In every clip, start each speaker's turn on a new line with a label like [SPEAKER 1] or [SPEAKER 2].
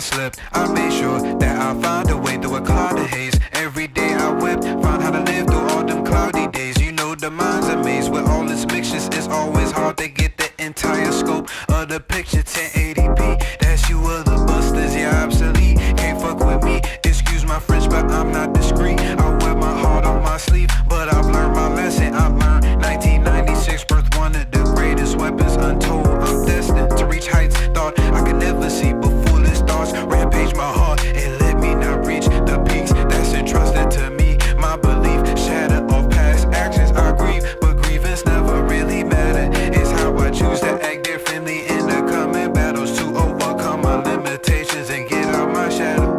[SPEAKER 1] slept. I made sure that I found a way through a cloud of haze. Every day I wept, found how to live through all them cloudy days. You know the mind's a maze with all its mixtures. It's always hard to get the entire scope of the picture. 1080p, that's you other busters, yeah, obsolete. Can't fuck with me, excuse my French, but I'm not discreet. I wear my heart on my sleeve, but I've learned my lesson. I learned 1996 birth, one of the greatest weapons untold. I'm destined to reach heights thought I could never see, but foolish thoughts rampage my heart and let me not reach the peaks that's entrusted to me. My belief shatter off past actions. I grieve, but grievance never really matter. It's how I choose to act differently in the coming battles to overcome my limitations and get out my shadow.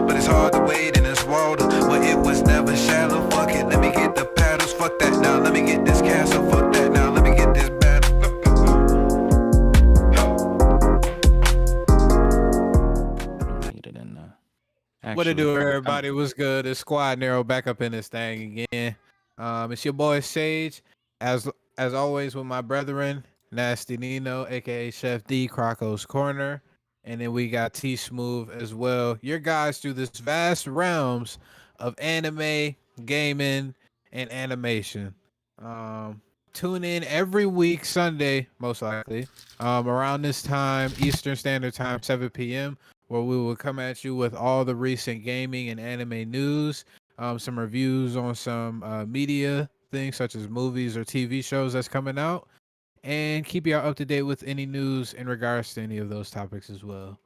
[SPEAKER 1] But it's hard to wade in this water where it was never shallow. Fuck it, let me get the paddles. Fuck that now, let me get this castle. Fuck that now, let me get this battle.
[SPEAKER 2] What it do, everybody? What's good? It's Squad Nero back up in this thing again. It's your boy Sage, as always with my brethren, Nasty Nino, aka Chef D, Croco's Corner, and then we got T Smooth as well. Your guys through this vast realms of anime, gaming, and animation. Tune in every week, Sunday, most likely, around this time, Eastern Standard Time, 7 p.m., where we will come at you with all the recent gaming and anime news, some reviews on some media things such as movies or TV shows that's coming out, and keep y'all up to date with any news in regards to any of those topics as well.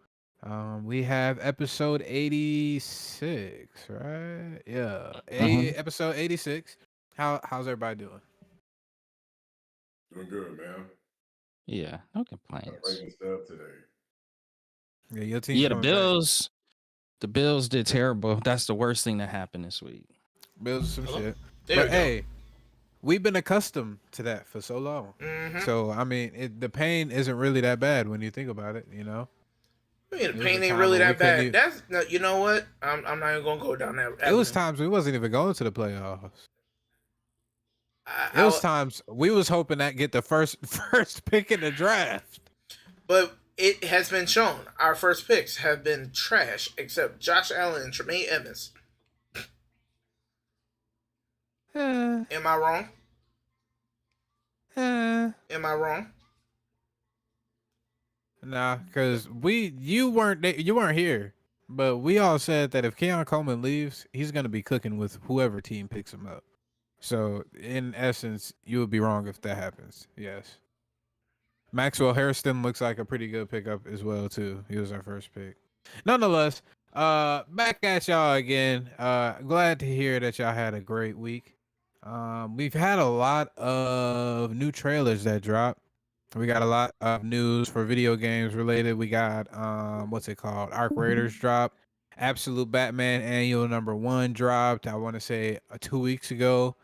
[SPEAKER 2] We have episode 86, right? Yeah, episode 86. How's everybody doing?
[SPEAKER 3] Doing good, man.
[SPEAKER 4] Yeah, no complaints.
[SPEAKER 3] Rating stuff today.
[SPEAKER 2] Yeah, your team.
[SPEAKER 4] Yeah, the Bills did terrible. That's the worst thing that happened this week.
[SPEAKER 2] Bills some shit.
[SPEAKER 5] There
[SPEAKER 2] but hey, we've been accustomed to that for so long.
[SPEAKER 5] Mm-hmm.
[SPEAKER 2] So I mean, the pain isn't really that bad when you think about it. You know.
[SPEAKER 5] I mean, the pain ain't really that bad. That's no, you know what? I'm not even gonna go down that.
[SPEAKER 2] It was times we wasn't even going to the playoffs. It was times we was hoping that get the first pick in the draft.
[SPEAKER 5] But it has been shown our first picks have been trash, except Josh Allen and Tremaine Edmonds. Am I wrong? Am I wrong?
[SPEAKER 2] Nah, because you weren't here, but we all said that if Keon Coleman leaves, he's gonna be cooking with whoever team picks him up. So in essence, you would be wrong if that happens. Yes. Maxwell Hairston looks like a pretty good pickup as well too. He was our first pick. Nonetheless, back at y'all again. Glad to hear that y'all had a great week. We've had a lot of new trailers that dropped. We got a lot of news for video games related. We got what's it called? Arc Raiders dropped. Absolute Batman Annual #1 dropped. I want to say 2 weeks ago.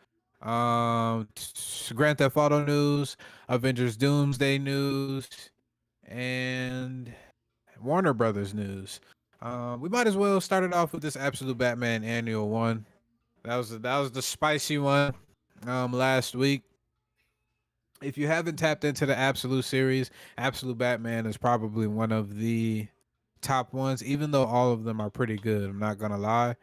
[SPEAKER 2] Grand Theft Auto news, Avengers Doomsday news, and Warner Brothers news. We might as well start it off with this Absolute Batman Annual 1. That was the spicy one last week. If you haven't tapped into the Absolute series, Absolute Batman is probably one of the top ones, even though all of them are pretty good. I'm not gonna lie.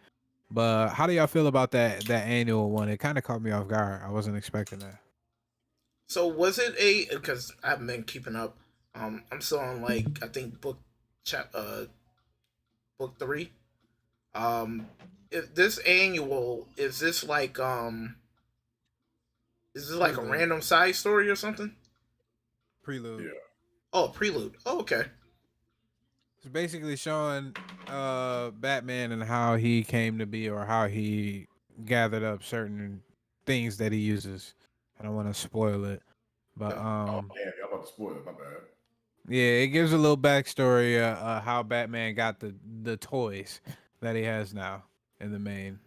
[SPEAKER 2] But how do y'all feel about that annual one? It kind of caught me off guard. I wasn't expecting that.
[SPEAKER 5] So was it because I haven't been keeping up. I'm still on like I think book 3. If this annual is this like a random side story or something?
[SPEAKER 2] Prelude.
[SPEAKER 3] Yeah.
[SPEAKER 5] Oh, prelude. Oh, okay.
[SPEAKER 2] It's basically showing Batman and how he came to be, or how he gathered up certain things that he uses. I don't want to spoil it, but
[SPEAKER 3] I'm about to spoil it. My bad.
[SPEAKER 2] Yeah, it gives a little backstory how Batman got the toys that he has now in the main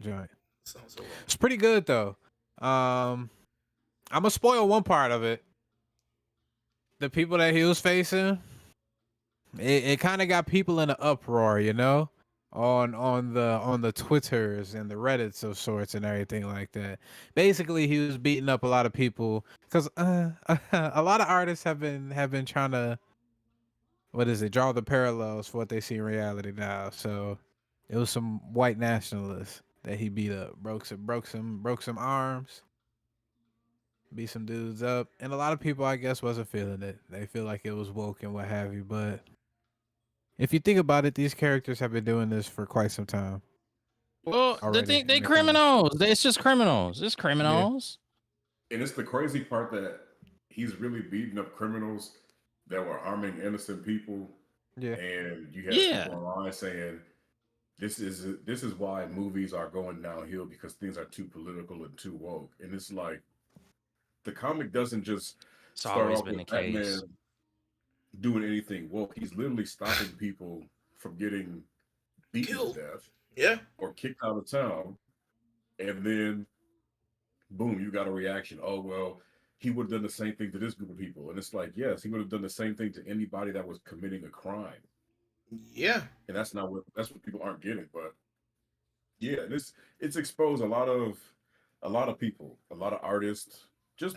[SPEAKER 2] joint.
[SPEAKER 5] Sounds so
[SPEAKER 2] It's pretty good though. I'm gonna spoil one part of it. The people that he was facing, it kind of got people in an uproar, you know, on the Twitters and the Reddits of sorts and everything like that. Basically, he was beating up a lot of people because a lot of artists have been trying to what is it? Draw the parallels for what they see in reality now. So it was some white nationalists that he beat up, broke some arms, beat some dudes up, and a lot of people, I guess, wasn't feeling it. They feel like it was woke and what have you. But if you think about it, these characters have been doing this for quite some time.
[SPEAKER 4] Well, the
[SPEAKER 2] Already
[SPEAKER 4] thing,
[SPEAKER 2] in
[SPEAKER 4] they
[SPEAKER 2] the comics.
[SPEAKER 4] criminals. It's just criminals. It's criminals.
[SPEAKER 3] And it's the crazy part that he's really beating up criminals that were harming innocent people.
[SPEAKER 2] Yeah.
[SPEAKER 3] And you have
[SPEAKER 4] Yeah.
[SPEAKER 3] people online saying this is why movies are going downhill, because things are too political and too woke. And it's like the comic doesn't just
[SPEAKER 4] It's
[SPEAKER 3] start
[SPEAKER 4] always
[SPEAKER 3] off
[SPEAKER 4] been
[SPEAKER 3] with
[SPEAKER 4] the case.
[SPEAKER 3] Batman doing anything woke. He's literally stopping people from getting beaten
[SPEAKER 5] Killed.
[SPEAKER 3] to death
[SPEAKER 5] Yeah.
[SPEAKER 3] or kicked out of town, and then boom, you got a reaction. Oh well, he would have done the same thing to this group of people, and it's like, yes, he would have done the same thing to anybody that was committing a crime.
[SPEAKER 5] Yeah.
[SPEAKER 3] And that's what people aren't getting. But yeah, it's exposed a lot of people, a lot of artists, just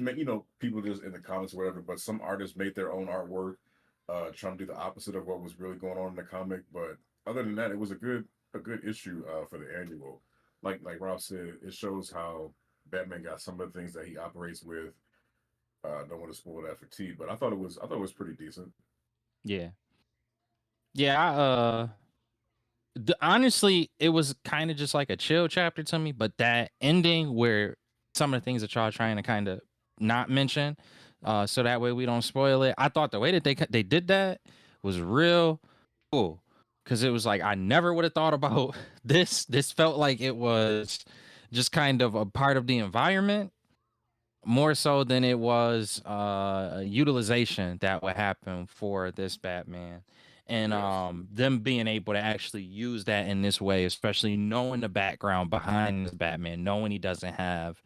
[SPEAKER 3] people just in the comments or whatever. But some artists made their own artwork, trying to do the opposite of what was really going on in the comic. But other than that, it was a good issue for the annual. Like Rob said, it shows how Batman got some of the things that he operates with. Don't want to spoil that for T, but I thought it was pretty decent.
[SPEAKER 4] Yeah. Yeah, honestly, it was kind of just like a chill chapter to me, but that ending where some of the things that y'all are trying to kind of not mention, so that way we don't spoil it. I thought the way that they did that was real cool, because it was like I never would have thought about this. This felt like it was just kind of a part of the environment, more so than it was a utilization that would happen for this Batman. And
[SPEAKER 3] Yes.
[SPEAKER 4] them being able to actually use that in this way, especially knowing the background behind this Batman, knowing he doesn't have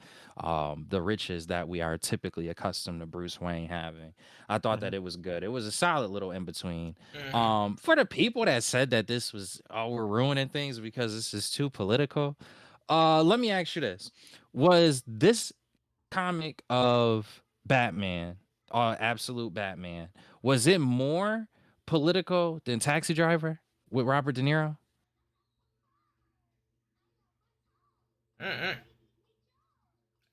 [SPEAKER 4] the riches that we are typically accustomed to Bruce Wayne having. I thought that it was good. It was a solid little in between. For the people that said that this was, oh, we're ruining things because this is too political, let me ask you this. Was this comic of Batman, absolute Batman, was it more political than Taxi Driver with Robert De Niro?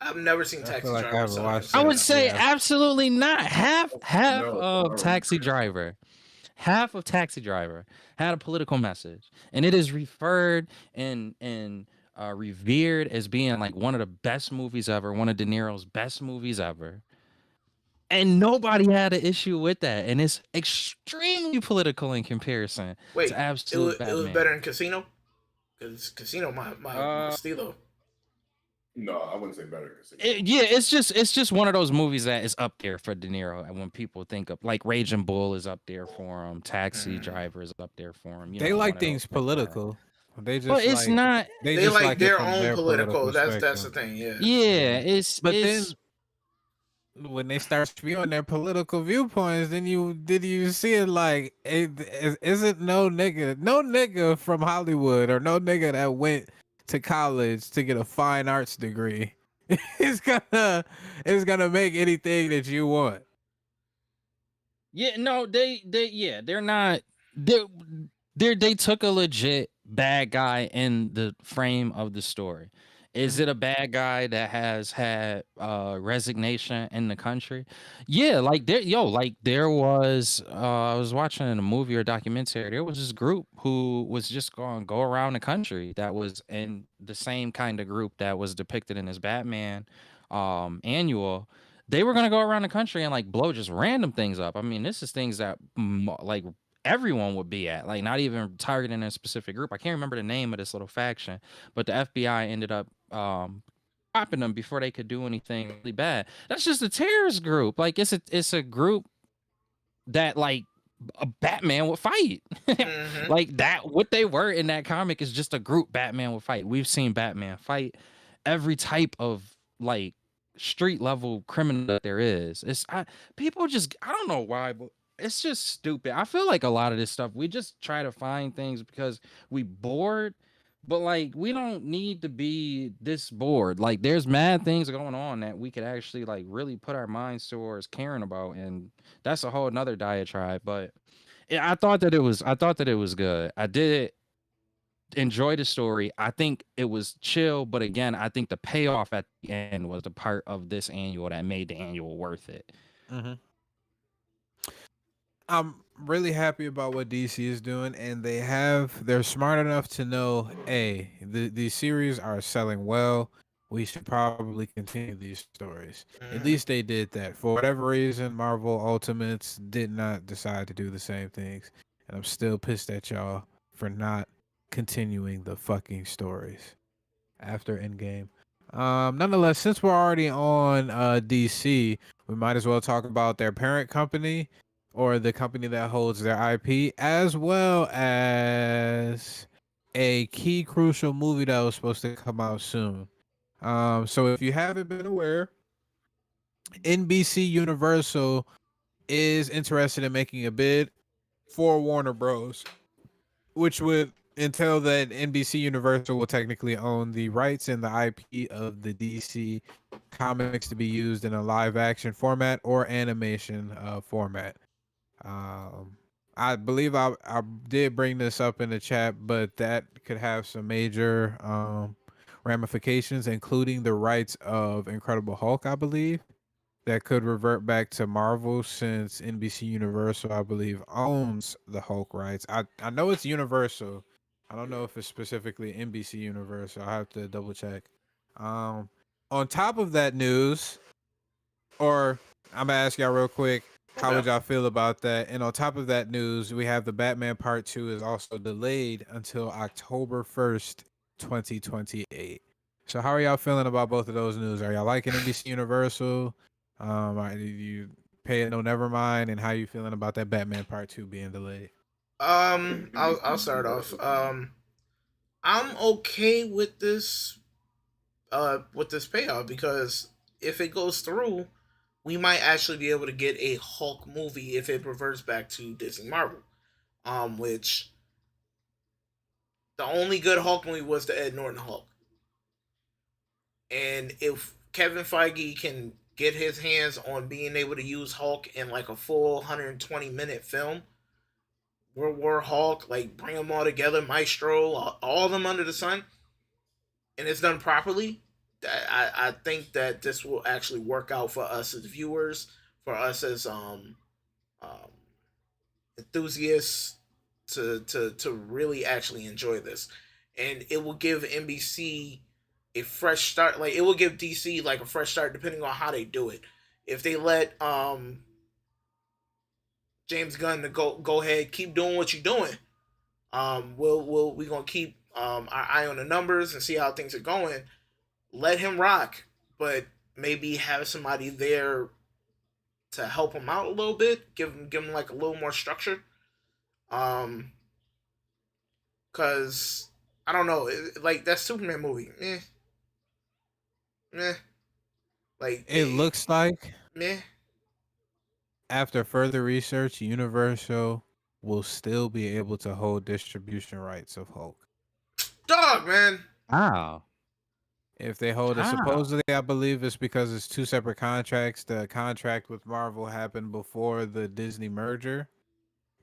[SPEAKER 5] I've never seen
[SPEAKER 2] I
[SPEAKER 5] Taxi
[SPEAKER 2] feel like I
[SPEAKER 5] Driver.
[SPEAKER 2] haven't
[SPEAKER 5] So
[SPEAKER 2] watched
[SPEAKER 4] I
[SPEAKER 2] it.
[SPEAKER 4] would say
[SPEAKER 2] Yeah.
[SPEAKER 4] absolutely not. Half
[SPEAKER 3] No,
[SPEAKER 4] of
[SPEAKER 3] no.
[SPEAKER 4] Taxi Driver, half of Taxi Driver had a political message, and it is referred and revered as being like one of the best movies ever, one of De Niro's best movies ever. And nobody had an issue with that, and it's extremely political in comparison
[SPEAKER 5] wait,
[SPEAKER 4] to absolute
[SPEAKER 5] it was
[SPEAKER 4] Batman.
[SPEAKER 5] better in Casino, because Casino my Stilo.
[SPEAKER 3] No, I wouldn't say better.
[SPEAKER 4] Yeah, it's just one of those movies that is up there for De Niro. And when people think of like Raging Bull is up there for him, Taxi Driver is up there for him.
[SPEAKER 2] They like
[SPEAKER 4] one of
[SPEAKER 2] things
[SPEAKER 4] those like that.
[SPEAKER 2] political. They just
[SPEAKER 4] But it's
[SPEAKER 2] like
[SPEAKER 4] not.
[SPEAKER 2] they
[SPEAKER 5] They
[SPEAKER 2] just
[SPEAKER 5] like
[SPEAKER 2] like it
[SPEAKER 5] their
[SPEAKER 2] from
[SPEAKER 5] own
[SPEAKER 2] their
[SPEAKER 5] political. That's the
[SPEAKER 2] spectrum.
[SPEAKER 5] thing. Yeah.
[SPEAKER 4] Yeah, it's.
[SPEAKER 2] But
[SPEAKER 4] it's,
[SPEAKER 2] then when they start spewing their political viewpoints, then you see it like it isn't no nigga from Hollywood or no nigga that went to college to get a fine arts degree. it's gonna make anything that you want.
[SPEAKER 4] Yeah, no, they're not. They took a legit bad guy in the frame of the story. Is it a bad guy that has had resignation in the country? Yeah, like there was I was watching a movie or documentary. There was this group who was just going to go around the country that was in the same kind of group that was depicted in this Batman annual. They were going to go around the country and like blow just random things up. I mean, this is things that like everyone would be at, like not even targeting a specific group. I can't remember the name of this little faction, but the FBI ended up stopping them before they could do anything really bad. That's just a terrorist group. Like it's a group that like a Batman would fight. Like that, what they were in that comic is just a group Batman would fight. We've seen Batman fight every type of like street level criminal that there is. People just, I don't know why, but it's just stupid. I feel like a lot of this stuff, we just try to find things because we bored, but like we don't need to be this bored. Like there's mad things going on that we could actually like really put our minds towards caring about, and that's a whole nother diatribe. But I thought that it was good. I did enjoy the story. I think it was chill, but again, I think the payoff at the end was the part of this annual that made the annual worth it.
[SPEAKER 2] Mm-hmm. I'm really happy about what DC is doing, and they're smart enough to know, hey, these series are selling well. We should probably continue these stories. At least they did that. For whatever reason, Marvel Ultimates did not decide to do the same things, and I'm still pissed at y'all for not continuing the fucking stories after Endgame. Nonetheless, since we're already on DC, we might as well talk about their parent company or the company that holds their IP, as well as a key crucial movie that was supposed to come out soon. So if you haven't been aware, NBC Universal is interested in making a bid for Warner Bros, which would entail that NBC Universal will technically own the rights and the IP of the DC comics to be used in a live action format or animation format. I believe I did bring this up in the chat, but that could have some major ramifications, including the rights of Incredible Hulk, I believe. That could revert back to Marvel since NBC Universal, I believe, owns the Hulk rights. I know it's Universal. I don't know if it's specifically NBC Universal. I have to double check. On top of that news, or I'm gonna ask y'all real quick, how would y'all feel about that? And on top of that news, we have the Batman Part 2 is also delayed until October 1st, 2028. So how are y'all feeling about both of those news? Are y'all liking NBC Universal? Are you pay it no never mind? And how you feeling about that Batman Part 2 being delayed?
[SPEAKER 5] I'll start off. I'm okay with this payout because if it goes through, we might actually be able to get a Hulk movie if it reverts back to Disney Marvel. Which the only good Hulk movie was the Ed Norton Hulk. And if Kevin Feige can get his hands on being able to use Hulk in like a full 120-minute film, World War Hulk, like bring them all together, Maestro, all of them under the sun, and it's done properly, I think that this will actually work out for us as viewers, for us as um, enthusiasts to really actually enjoy this, and it will give NBC a fresh start. Like it will give DC like a fresh start, depending on how they do it. If they let James Gunn to go ahead, keep doing what you're doing, we gonna keep our eye on the numbers and see how things are going. Let him rock, but maybe have somebody there to help him out a little bit. Give him like a little more structure. Cause I don't know, like that Superman movie, meh. Like
[SPEAKER 2] It looks like
[SPEAKER 5] meh.
[SPEAKER 2] after further research, Universal will still be able to hold distribution rights of Hulk.
[SPEAKER 5] Dog, man.
[SPEAKER 4] Wow.
[SPEAKER 2] If they hold it, supposedly, I believe it's because it's two separate contracts. The contract with Marvel happened before the Disney merger.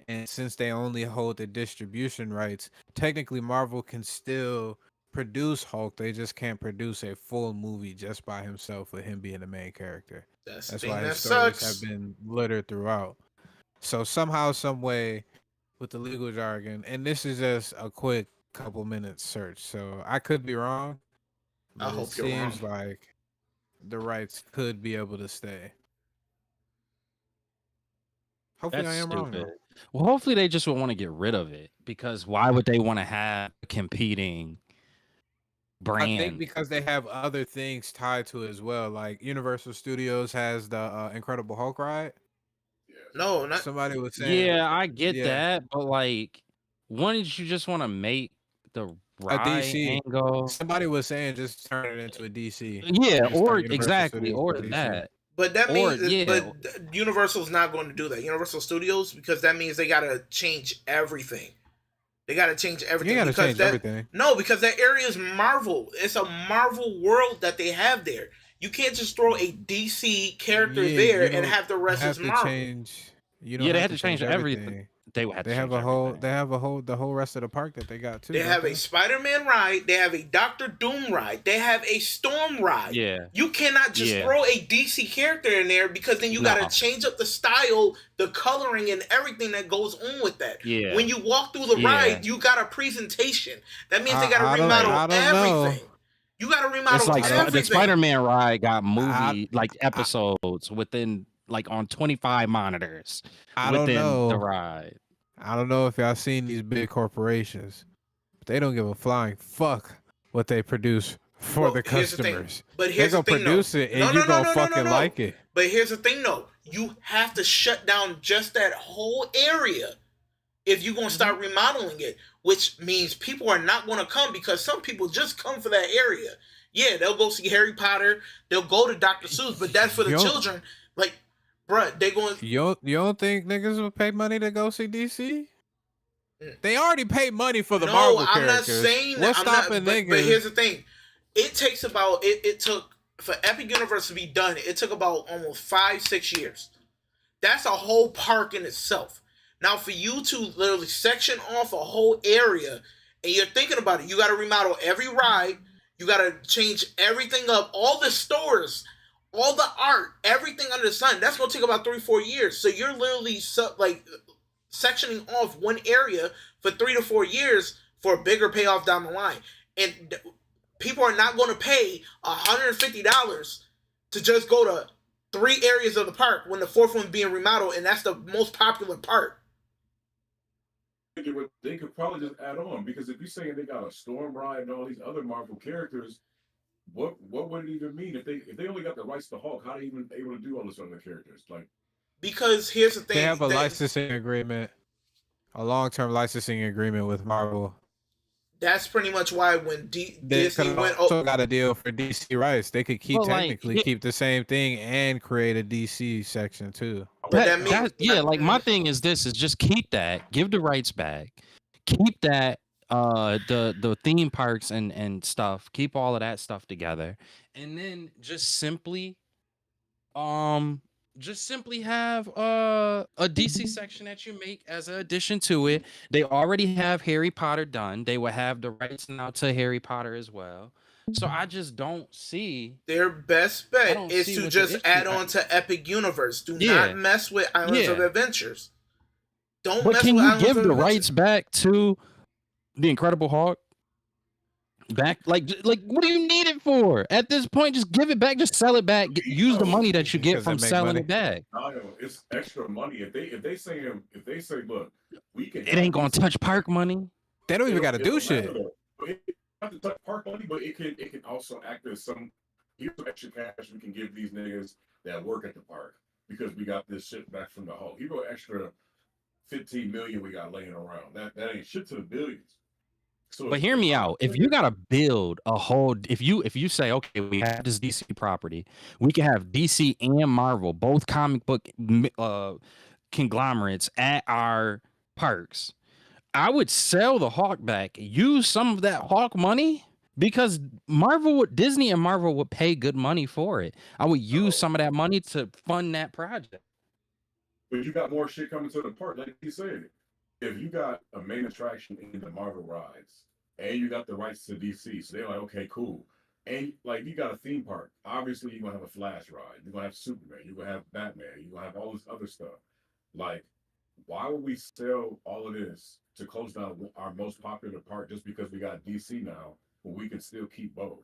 [SPEAKER 2] And since they only hold the distribution rights, technically Marvel can still produce Hulk. They just can't produce a full movie just by himself with him being the main character.
[SPEAKER 5] That's
[SPEAKER 2] why
[SPEAKER 5] that
[SPEAKER 2] his stories
[SPEAKER 5] sucks.
[SPEAKER 2] have been littered throughout. So somehow, some way, with the legal jargon, and this is just a quick couple minutes search, so I could be wrong,
[SPEAKER 5] I
[SPEAKER 2] but it
[SPEAKER 5] hope you're wrong.
[SPEAKER 2] seems like the rights could be able to stay. Hopefully,
[SPEAKER 4] That's
[SPEAKER 2] I am wrong.
[SPEAKER 4] stupid.
[SPEAKER 2] Though.
[SPEAKER 4] Well, hopefully they just would want to get rid of it, because why would they want to have a competing brand?
[SPEAKER 2] I think because they have other things tied to it as well. Like Universal Studios has the Incredible Hulk ride.
[SPEAKER 5] No, not
[SPEAKER 2] Somebody was saying.
[SPEAKER 4] Yeah, I get that, but like, wouldn't you just want to make the
[SPEAKER 2] A
[SPEAKER 4] ride
[SPEAKER 2] DC.
[SPEAKER 4] angle?
[SPEAKER 2] Somebody was saying just turn it into a DC.
[SPEAKER 4] Yeah,
[SPEAKER 2] Just
[SPEAKER 4] or
[SPEAKER 2] turn Universal
[SPEAKER 4] exactly,
[SPEAKER 2] Studios
[SPEAKER 4] or
[SPEAKER 2] to DC.
[SPEAKER 4] that.
[SPEAKER 5] But that
[SPEAKER 4] Or,
[SPEAKER 5] means,
[SPEAKER 4] yeah.
[SPEAKER 5] but Universal's not going to do that. Universal Studios, because that means they got to change everything. They got to change everything.
[SPEAKER 2] You got to
[SPEAKER 5] because
[SPEAKER 2] change
[SPEAKER 5] that,
[SPEAKER 2] everything.
[SPEAKER 5] No, because that area is Marvel. It's a Marvel world that they have there. You can't just throw a DC character there and have the rest as Marvel.
[SPEAKER 2] Change. You don't
[SPEAKER 4] Yeah, they
[SPEAKER 2] have
[SPEAKER 4] had to change
[SPEAKER 2] everything.
[SPEAKER 4] They would have to
[SPEAKER 2] They have
[SPEAKER 4] change
[SPEAKER 2] a whole.
[SPEAKER 4] everything.
[SPEAKER 2] They have the whole rest of the park that they got too.
[SPEAKER 5] They
[SPEAKER 2] don't
[SPEAKER 5] have
[SPEAKER 2] they?
[SPEAKER 5] a Spider-Man ride. They have a Doctor Doom ride. They have a Storm ride.
[SPEAKER 4] Yeah.
[SPEAKER 5] You cannot just
[SPEAKER 4] Yeah.
[SPEAKER 5] throw a DC character in there because then you got
[SPEAKER 4] No.
[SPEAKER 5] to change up the style, the coloring, and everything that goes on with that.
[SPEAKER 4] Yeah.
[SPEAKER 5] When you walk through the
[SPEAKER 4] Yeah.
[SPEAKER 5] ride, you got a presentation. That means they got to
[SPEAKER 2] I don't
[SPEAKER 5] remodel
[SPEAKER 2] know.
[SPEAKER 5] everything. You got to remodel
[SPEAKER 4] It's like
[SPEAKER 5] everything.
[SPEAKER 4] the Spider-Man ride got episodes within on 25 monitors
[SPEAKER 2] I don't
[SPEAKER 4] within
[SPEAKER 2] know.
[SPEAKER 4] the ride.
[SPEAKER 2] I don't know if y'all seen these big corporations, but they don't give a flying fuck what they produce for
[SPEAKER 5] Well,
[SPEAKER 2] the
[SPEAKER 5] here's the thing.
[SPEAKER 2] customers.
[SPEAKER 5] But
[SPEAKER 2] They
[SPEAKER 5] here's
[SPEAKER 2] gonna
[SPEAKER 5] the thing,
[SPEAKER 2] produce
[SPEAKER 5] though.
[SPEAKER 2] it and you gonna fucking like it.
[SPEAKER 5] But here's the thing, though. You have to shut down just that whole area if you're going to start remodeling it, which means people are not going to come because some people just come for that area. Yeah, they'll go see Harry Potter. They'll go to Dr. Seuss, but that's for the children. Like, bruh, they going.
[SPEAKER 2] You don't think niggas will pay money to go see DC? They already pay money for the Marvel characters.
[SPEAKER 5] I'm not saying that.
[SPEAKER 2] What's stopping niggas?
[SPEAKER 5] But here's the thing. It takes about it took for Epic Universe to be done. It took about almost 5-6 years. That's a whole park in itself. Now, for you to literally section off a whole area, and you're thinking about it, you got to remodel every ride. You got to change everything up. All the stores, all the art, everything under the sun. That's going to take about 3-4 years. So you're literally sectioning off one area for 3 to 4 years for a bigger payoff down the line. And people are not going to pay $150 to just go to 3 areas of the park when the 4th one's being remodeled, and that's the most popular part.
[SPEAKER 3] They could probably just add on, because if you're saying they got a Storm ride and all these other Marvel characters, what would it even mean if they only got the rights to Hulk? How are they even able to do all this other characters? Like,
[SPEAKER 5] because here's the thing,
[SPEAKER 2] they have a licensing agreement, a long-term licensing agreement with Marvel.
[SPEAKER 5] That's pretty much why when Disney went,
[SPEAKER 2] also got a deal for DC rights. They could keep keep the same thing and create a DC section too.
[SPEAKER 4] My thing is just keep that, give the rights back, keep that the theme parks and stuff, keep all of that stuff together, and then just simply have a DC section that you make as an addition to it. They already have Harry Potter done. They will have the rights now to Harry Potter as well. So I just don't see
[SPEAKER 5] their best bet is to just add on to Epic Universe. Do not mess with Islands of Adventures. Don't
[SPEAKER 4] but
[SPEAKER 5] mess
[SPEAKER 4] can
[SPEAKER 5] with
[SPEAKER 4] you
[SPEAKER 5] Islands
[SPEAKER 4] give
[SPEAKER 5] of
[SPEAKER 4] the
[SPEAKER 5] Adventures.
[SPEAKER 4] rights back to the Incredible Hulk? Back, like what do you need it for? At this point, just give it back, just sell it back. Use the money that you get from selling it back.
[SPEAKER 3] It's extra money. If they say, look, we can.
[SPEAKER 4] It ain't gonna touch park money.
[SPEAKER 2] They don't even got to do shit.
[SPEAKER 3] It have to touch park money, but it can also act as some extra cash we can give these niggas that work at the park, because we got this shit back from the Hulk. You go extra 15 million we got laying around. That ain't shit to the billions. So,
[SPEAKER 4] but hear me out. If you gotta build a whole, if you say, okay, we have this DC property, we can have DC and Marvel, both comic book conglomerates at our parks. I would sell the Hawk back, use some of that Hawk money, because Disney and Marvel would pay good money for it. I would use some of that money to fund that project.
[SPEAKER 3] But you got more shit coming to the park, like you said. If you got a main attraction in the Marvel rides and you got the rights to DC, so they're like, okay, cool. And like, you got a theme park. Obviously, you're gonna have a Flash ride. You're gonna have Superman. You're gonna have Batman. You're gonna have all this other stuff. Like, why would we sell all of this to close down our most popular park just because we got DC now, but we can still keep both?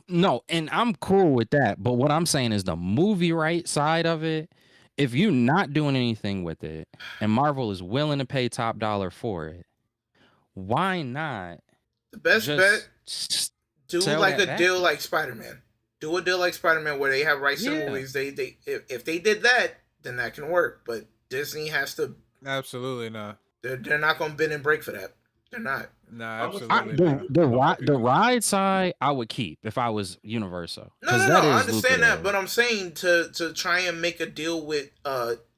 [SPEAKER 4] No, and I'm cool with that. But what I'm saying is the movie right side of it. If you're not doing anything with it and Marvel is willing to pay top dollar for it, why not?
[SPEAKER 5] The best bet, do like a deal like Spider-Man. Do a deal like Spider-Man where they have rights to the movies. If they did that, then that can work. But Disney has to.
[SPEAKER 2] Absolutely not.
[SPEAKER 5] They're not going to bend and break for that. They're not.
[SPEAKER 2] Nah, absolutely
[SPEAKER 4] not. The ride side, I would keep if I was Universal.
[SPEAKER 5] No, I understand that, but I'm saying to try and make a deal with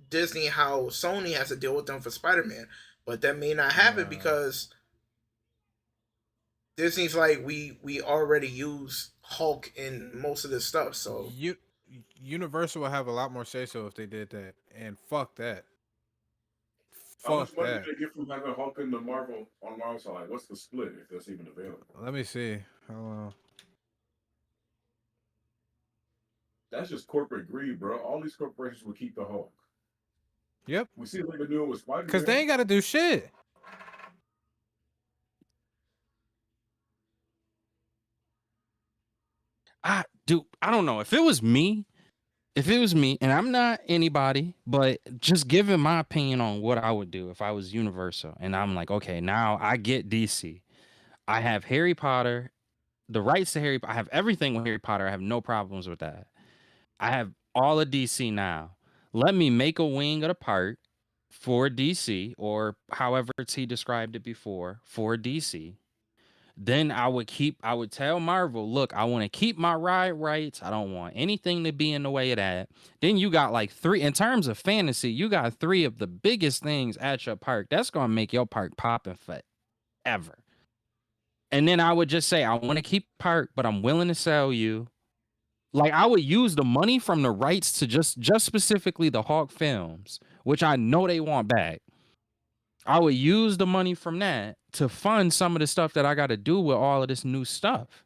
[SPEAKER 5] Disney, how Sony has to deal with them for Spider-Man, but that may not happen because Disney's like, we already use Hulk in most of this stuff, so
[SPEAKER 2] Universal will have a lot more say so if they did that, and fuck that.
[SPEAKER 3] How much
[SPEAKER 2] Fuck
[SPEAKER 3] money
[SPEAKER 2] that.
[SPEAKER 3] do they get from having Hulk in the Marvel on Marvel side? What's the split if that's even available?
[SPEAKER 2] Let me see. Hold on.
[SPEAKER 3] That's just corporate greed, bro. All these corporations will keep the Hulk.
[SPEAKER 2] Yep.
[SPEAKER 3] We see what they're doing with Spider-Man.
[SPEAKER 2] Because they ain't got to do shit.
[SPEAKER 4] I don't know if it was me, and I'm not anybody, but just giving my opinion on what I would do if I was Universal, and I'm like, okay, now I get DC. I have Harry Potter, the rights to Harry. I have everything with Harry Potter. I have no problems with that. I have all of DC now. Let me make a wing of the park for DC, or however he described it before, for DC. Then I would tell Marvel, look, I want to keep my ride rights. I don't want anything to be in the way of that. Then you got like three, in terms of fantasy, you got three of the biggest things at your park. That's going to make your park popping forever. And then I would just say, I want to keep park, but I'm willing to sell you. Like I would use the money from the rights to just specifically the Hawk films, which I know they want back. I would use the money from that to fund some of the stuff that I got to do with all of this new stuff.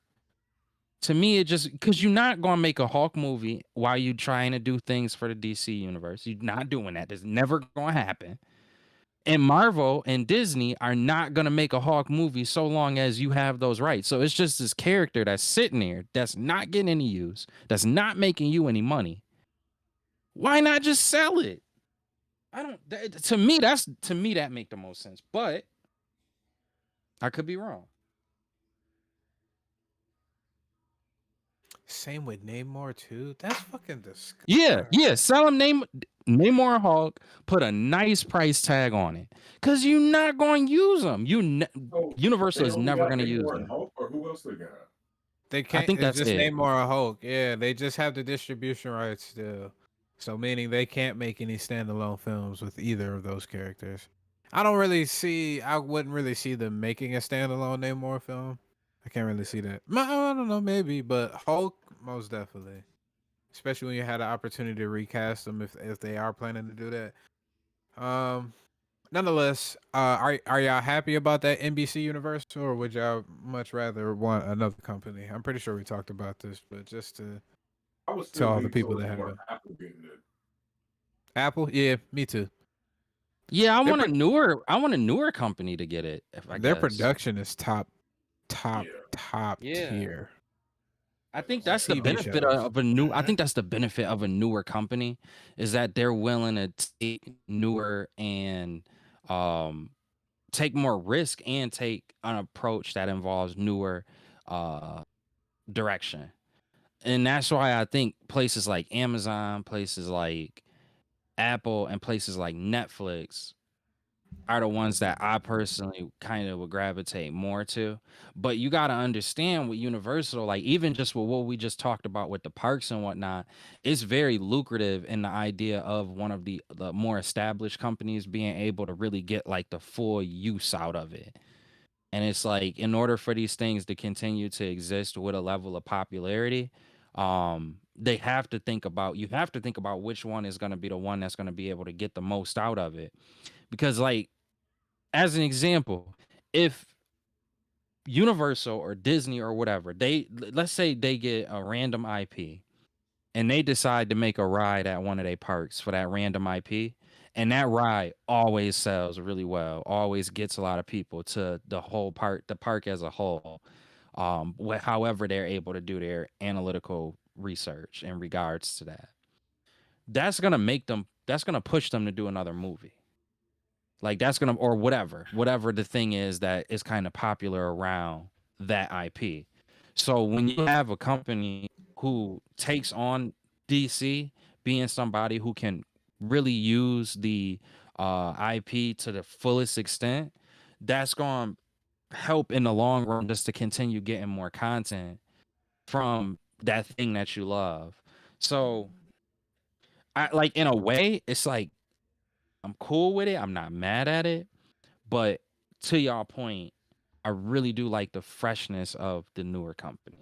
[SPEAKER 4] To me, it just because you're not gonna make a Hawk movie while you trying to do things for the DC universe. You're not doing that. That's never gonna happen. And Marvel and Disney are not gonna make a Hawk movie so long as you have those rights. So it's just this character that's sitting there that's not getting any use, that's not making you any money. Why not just sell it? I don't. To me, that make the most sense. But I could be wrong.
[SPEAKER 2] Same with Namor too. That's fucking disgusting.
[SPEAKER 4] Yeah. Sell him Namor and Hulk. Put a nice price tag on it, cause you're not going to use them. Universal is never going to use them.
[SPEAKER 3] Hulk, or who else they got?
[SPEAKER 2] They can't.
[SPEAKER 4] I think
[SPEAKER 2] it's
[SPEAKER 4] that's
[SPEAKER 2] just
[SPEAKER 4] it.
[SPEAKER 2] Namor or Hulk. Yeah, they just have the distribution rights still. So meaning they can't make any standalone films with either of those characters. I wouldn't really see them making a standalone Namor film. I can't really see that. I don't know, maybe, but Hulk most definitely. Especially when you had the opportunity to recast them if they are planning to do that. Nonetheless, are y'all happy about that NBC Universal, or would y'all much rather want another company? I'm pretty sure we talked about this, but just to
[SPEAKER 3] I was
[SPEAKER 2] tell all the people that have it.
[SPEAKER 3] Apple getting it.
[SPEAKER 2] Apple, yeah, me too.
[SPEAKER 4] Yeah, I want a newer company to get it.
[SPEAKER 2] Their production is top
[SPEAKER 4] Yeah.
[SPEAKER 2] tier.
[SPEAKER 4] I think that's the
[SPEAKER 2] TV
[SPEAKER 4] benefit
[SPEAKER 2] shows.
[SPEAKER 4] of a new. I think that's the benefit of a newer company, is that they're willing to take newer and take more risk and take an approach that involves newer direction. And that's why I think places like Amazon, places like Apple, and places like Netflix are the ones that I personally kind of would gravitate more to. But you got to understand with Universal, like even just with what we just talked about with the parks and whatnot, it's very lucrative in the idea of one of the more established companies being able to really get like the full use out of it. And it's like, in order for these things to continue to exist with a level of popularity, you have to think about which one is going to be the one that's going to be able to get the most out of it. Because like, as an example, if Universal or Disney or whatever, let's say they get a random IP and they decide to make a ride at one of their parks for that random IP, and that ride always sells really well, always gets a lot of people to the park as a whole. However they're able to do their analytical research in regards to that. That's gonna push them to do another movie. Like that's gonna, or whatever the thing is that is kind of popular around that IP. So when you have a company who takes on DC, being somebody who can really use the IP to the fullest extent, that's going to help in the long run just to continue getting more content from that thing that you love. So I like, in a way, it's like I'm cool with it. I'm not mad at it. But to y'all point, I really do like the freshness of the newer companies.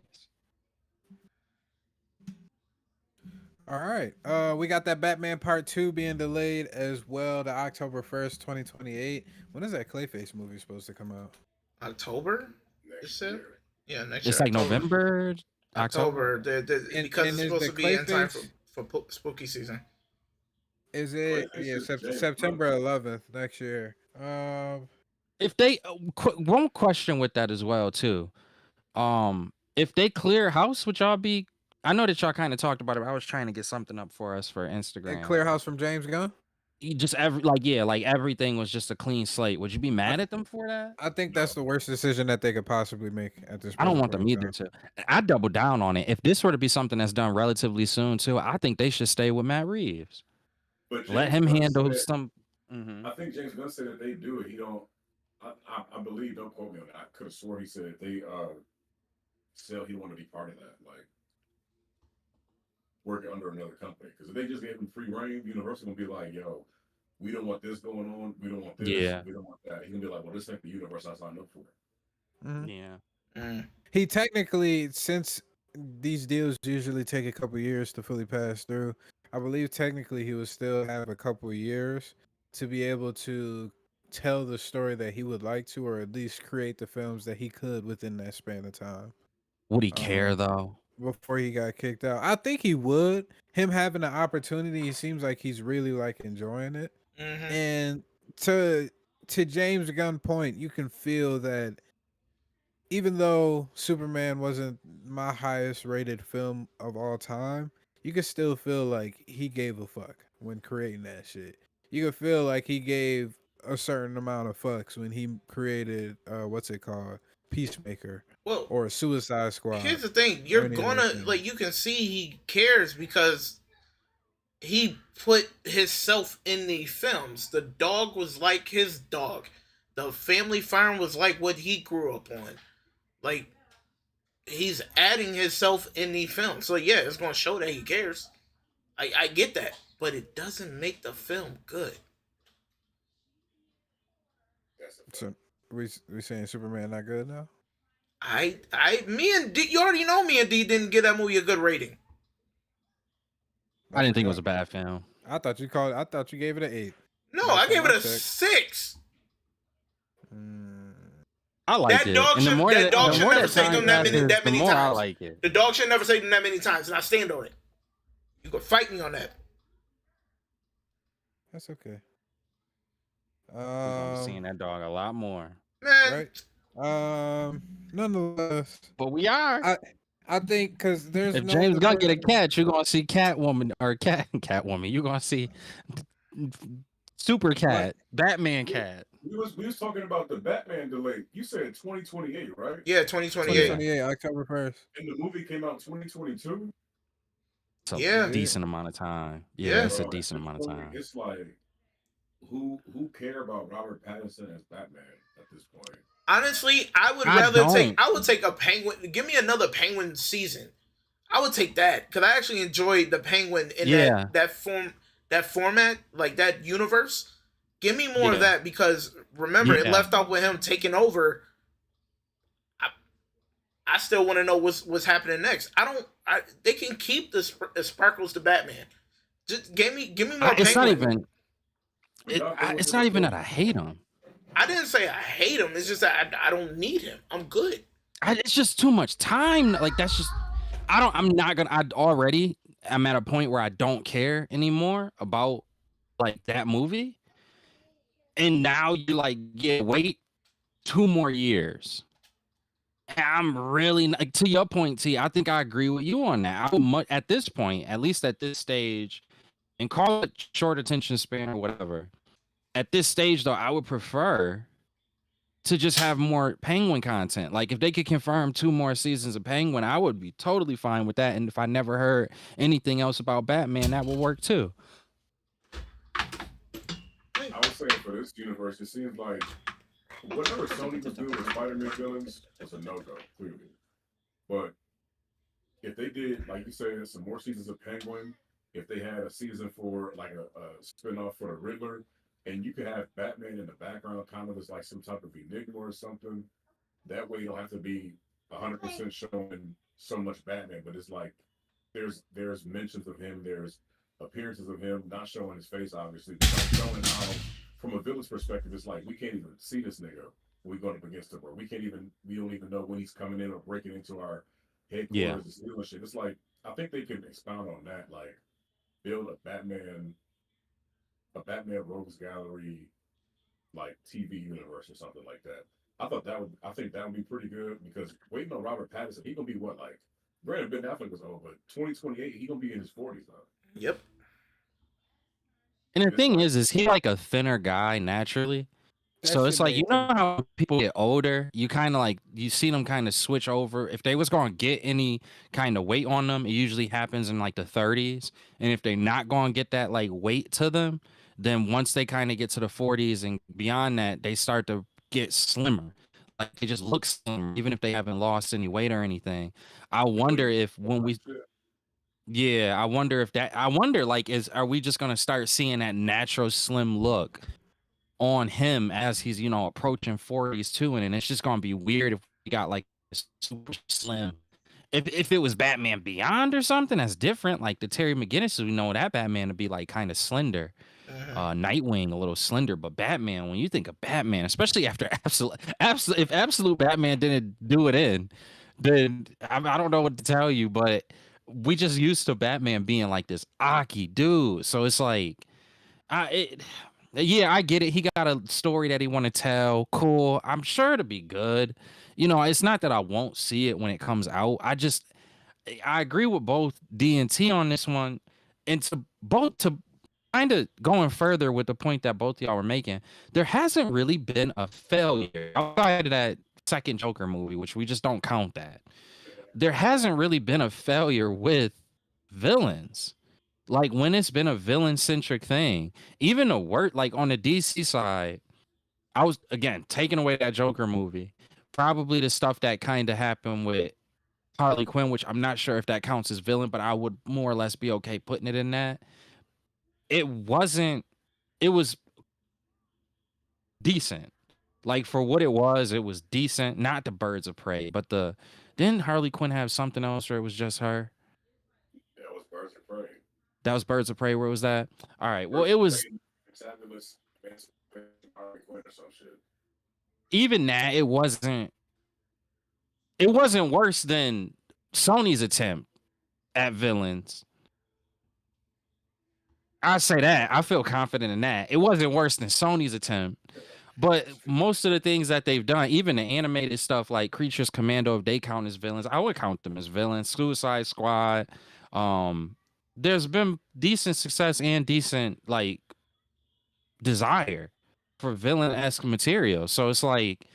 [SPEAKER 2] All right. We got that Batman Part 2 being delayed as well to October 1st, 2028. When is that Clayface movie supposed to come out?
[SPEAKER 5] October. It
[SPEAKER 3] next
[SPEAKER 5] said,
[SPEAKER 3] year.
[SPEAKER 5] yeah, next
[SPEAKER 4] It's
[SPEAKER 5] year,
[SPEAKER 4] like
[SPEAKER 5] October.
[SPEAKER 4] November, October.
[SPEAKER 5] October. Because
[SPEAKER 2] And
[SPEAKER 5] it's
[SPEAKER 2] is
[SPEAKER 5] supposed
[SPEAKER 2] the
[SPEAKER 5] to be in time
[SPEAKER 2] Clayface
[SPEAKER 5] for spooky season.
[SPEAKER 2] is it
[SPEAKER 3] Clayface is James Gunn.
[SPEAKER 2] September 11th next year.
[SPEAKER 4] If they one question with that as well too. If they clear house, would y'all be? I know that y'all kind of talked about it. But I was trying to get something up for us for Instagram.
[SPEAKER 2] Clear House from James Gunn?
[SPEAKER 4] Just like everything was just a clean slate. Would you be mad at them for that?
[SPEAKER 2] I think
[SPEAKER 3] No.
[SPEAKER 2] that's the worst decision that they could possibly make at this
[SPEAKER 4] I don't
[SPEAKER 2] present
[SPEAKER 4] want
[SPEAKER 2] point
[SPEAKER 4] them
[SPEAKER 2] in
[SPEAKER 4] either
[SPEAKER 2] time.
[SPEAKER 4] to. I double down on it. If this were to be something that's done relatively soon too, I think they should stay with Matt Reeves.
[SPEAKER 3] But
[SPEAKER 4] Let
[SPEAKER 3] James
[SPEAKER 4] him
[SPEAKER 3] Gunn
[SPEAKER 4] handle
[SPEAKER 3] said,
[SPEAKER 4] some. Mhm.
[SPEAKER 3] I think James Gunn said that they do it. He don't. I believe. Don't quote me on that. I could have swore he said they sell. He want to be part of that. Like working under another company. Because if they just gave him free reign, Universal gonna be like, yo, we don't want this going on. We don't want this.
[SPEAKER 4] Yeah.
[SPEAKER 3] We don't want that. He gonna be like, well, this ain't the universe I signed up for.
[SPEAKER 2] Mhm.
[SPEAKER 4] Yeah.
[SPEAKER 5] Mm.
[SPEAKER 2] He technically, since these deals usually take a couple years to fully pass through, I believe technically he would still have a couple years to be able to tell the story that he would like to, or at least create the films that he could within that span of time.
[SPEAKER 4] Would he care though?
[SPEAKER 2] Before he got kicked out, I think he would. Him having the opportunity, he seems like he's really like enjoying it.
[SPEAKER 5] Mm-hmm.
[SPEAKER 2] And to James Gunn point, you can feel that even though Superman wasn't my highest rated film of all time, you can still feel like he gave a fuck when creating that shit. You can feel like he gave a certain amount of fucks when he created what's it called? Peacemaker
[SPEAKER 5] Well,
[SPEAKER 2] or Suicide Squad
[SPEAKER 5] here's the thing.
[SPEAKER 2] or
[SPEAKER 5] You're
[SPEAKER 2] any of
[SPEAKER 5] gonna
[SPEAKER 2] those things.
[SPEAKER 5] like you can see he cares because he put himself in the films. The dog was like his dog. The family farm was like what he grew up on. Like he's adding himself in the film. So yeah, it's gonna show that he cares. I get that, but it doesn't make the film good.
[SPEAKER 3] That's a fact.
[SPEAKER 2] So we saying Superman not good now?
[SPEAKER 5] Me and D, you already know me and D didn't give that movie a good rating.
[SPEAKER 4] I didn't think it was
[SPEAKER 2] forgot.
[SPEAKER 4] a bad film.
[SPEAKER 2] I thought you called. I thought you gave it an 8.
[SPEAKER 5] No,
[SPEAKER 2] Last
[SPEAKER 5] I gave
[SPEAKER 2] time
[SPEAKER 5] it
[SPEAKER 2] I
[SPEAKER 5] a
[SPEAKER 2] checked.
[SPEAKER 5] 6.
[SPEAKER 4] I like
[SPEAKER 5] That
[SPEAKER 4] it.
[SPEAKER 5] dog
[SPEAKER 4] And the
[SPEAKER 5] should-
[SPEAKER 4] more
[SPEAKER 5] that
[SPEAKER 4] that,
[SPEAKER 5] dog
[SPEAKER 4] the
[SPEAKER 5] should
[SPEAKER 4] more
[SPEAKER 5] never
[SPEAKER 4] that
[SPEAKER 5] say
[SPEAKER 4] time
[SPEAKER 5] them that many-
[SPEAKER 4] passes,
[SPEAKER 5] that many
[SPEAKER 4] the more I
[SPEAKER 5] times.
[SPEAKER 4] like it.
[SPEAKER 5] The dog should never say them that many times, and I stand on it. You can fight me on that.
[SPEAKER 2] That's okay.
[SPEAKER 4] We're gonna be seeing that dog a lot more.
[SPEAKER 5] Man,
[SPEAKER 2] Right. Nonetheless,
[SPEAKER 4] But we are.
[SPEAKER 2] I think because there's
[SPEAKER 4] If
[SPEAKER 2] no
[SPEAKER 4] James
[SPEAKER 2] other
[SPEAKER 4] Gunn get a
[SPEAKER 2] person-
[SPEAKER 4] catch, you're gonna see Catwoman or Catwoman. You're gonna see Super Cat, Batman Cat.
[SPEAKER 3] We was talking about the Batman delay. You said 2028, right?
[SPEAKER 5] yeah, 2028.
[SPEAKER 2] 2028 October 1st.
[SPEAKER 3] And the movie came out 2022.
[SPEAKER 4] It's a
[SPEAKER 5] Yeah.
[SPEAKER 4] decent amount of time.
[SPEAKER 5] Yeah.
[SPEAKER 4] Yeah, it's a
[SPEAKER 3] Bro, at
[SPEAKER 4] decent
[SPEAKER 3] this
[SPEAKER 4] amount of
[SPEAKER 3] point,
[SPEAKER 4] time.
[SPEAKER 3] It's like who care about Robert Pattinson as Batman at this point?
[SPEAKER 5] Honestly, I would
[SPEAKER 4] I
[SPEAKER 5] rather
[SPEAKER 4] don't.
[SPEAKER 5] I would take a Penguin. Give me another Penguin season. I would take that because I actually enjoyed the Penguin in
[SPEAKER 4] Yeah.
[SPEAKER 5] that format, like that universe. Give me more of
[SPEAKER 4] Yeah.
[SPEAKER 5] that because remember it
[SPEAKER 4] Yeah.
[SPEAKER 5] left off with him taking over. I still want to know what's happening next. They can keep the sparkles to Batman. Just give me more.
[SPEAKER 4] It's not
[SPEAKER 5] Penguin.
[SPEAKER 4] even. It's not even that I hate him.
[SPEAKER 5] I didn't say I hate him. It's just that I don't need him. I'm good.
[SPEAKER 4] It's just too much time. Like that's just. I'm not gonna. I'm at a point where I don't care anymore about like that movie. And now you like wait 2 more years. And I'm really like, to your point, T. I think I agree with you on that. At this point, at least at this stage, and call it short attention span or whatever. At this stage, though, I would prefer to just have more Penguin content. Like if they could confirm 2 more seasons of Penguin, I would be totally fine with that. And if I never heard anything else about Batman, that would work too.
[SPEAKER 3] I was saying for this universe, it seems like whatever Sony was doing with Spider-Man villains was a no-go, clearly. But if they did, like you said, some more seasons of Penguin, if they had a season for like a spinoff for the Riddler, and you could have Batman in the background, kind of as like some type of enigma or something. That way, you don't have to be 100% showing so much Batman, but it's like there's mentions of him, there's appearances of him, not showing his face, obviously, but like showing how, from a villain's perspective, it's like we can't even see this nigga when we going up against him, or we don't even know when he's coming in or breaking into our
[SPEAKER 4] Yeah.
[SPEAKER 3] headquarters and stealing shit. It's like I think they can expound on that, like build a Batman Rogues Gallery like TV universe or something like that. I think that would be pretty good because waiting on Robert Pattinson, he gonna be what, like, granted Ben Affleck was old, but 2028 he gonna be in his 40s now.
[SPEAKER 5] Yep.
[SPEAKER 4] And the
[SPEAKER 3] It's
[SPEAKER 4] thing
[SPEAKER 3] like,
[SPEAKER 4] is he like a thinner guy naturally?
[SPEAKER 2] That
[SPEAKER 4] So
[SPEAKER 2] shit
[SPEAKER 4] it's like, you
[SPEAKER 2] made
[SPEAKER 4] know
[SPEAKER 2] him.
[SPEAKER 4] how people get older, you kind of like you see them kind of switch over. If they was going to get any kind of weight on them, it usually happens in like the 30s. And if they're not going to get that like weight to them, then once they kind of get to the 40s and beyond that, they start to get slimmer. Like they just look slimmer, even if they haven't lost any weight or anything. I wonder if when we yeah, I wonder if that I wonder like are we just going to start seeing that natural slim look on him as he's, you know, approaching 40s too, and it's just gonna be weird if we got like this super slim. If it was Batman Beyond or something, that's different. Like the Terry McGinnis, we know that Batman to be like kind of slender. Nightwing a little slender, but Batman, when you think of Batman, especially after if Absolute Batman didn't do it in, then I don't know what to tell you, but we just used to Batman being like this Aki dude. So it's like yeah, I get it. He got a story that he want to tell. Cool. I'm sure it'll be good. You know, it's not that I won't see it when it comes out. I agree with both D and T on this one, and to kind of going further with the point that both y'all were making. There hasn't really been a failure outside of that second Joker movie, which we just don't count that. There hasn't really been a failure with villains. Like when it's been a villain centric thing, even the work like on the DC side, I was again taking away that Joker movie. Probably the stuff that kind of happened with Harley Quinn, which I'm not sure if that counts as villain, but I would more or less be okay putting it in that. It wasn't, it was decent. Like for what it was decent. Not the Birds of Prey, but didn't Harley Quinn have something else where it was just her?
[SPEAKER 3] that was Birds of Prey.
[SPEAKER 4] That was Birds of Prey. Where was that? All right. Well,
[SPEAKER 3] Birds
[SPEAKER 4] it
[SPEAKER 3] of
[SPEAKER 4] was
[SPEAKER 3] Prey, Fabulous Harley Quinn or some shit.
[SPEAKER 4] even that. It wasn't worse than Sony's attempt at villains. I say that. I feel confident in that. It wasn't worse than Sony's attempt. But most of the things that they've done, even the animated stuff like Creatures Commando, if they count as villains, I would count them as villains. Suicide Squad. There's been decent success and decent like desire for villain-esque material. So it's like,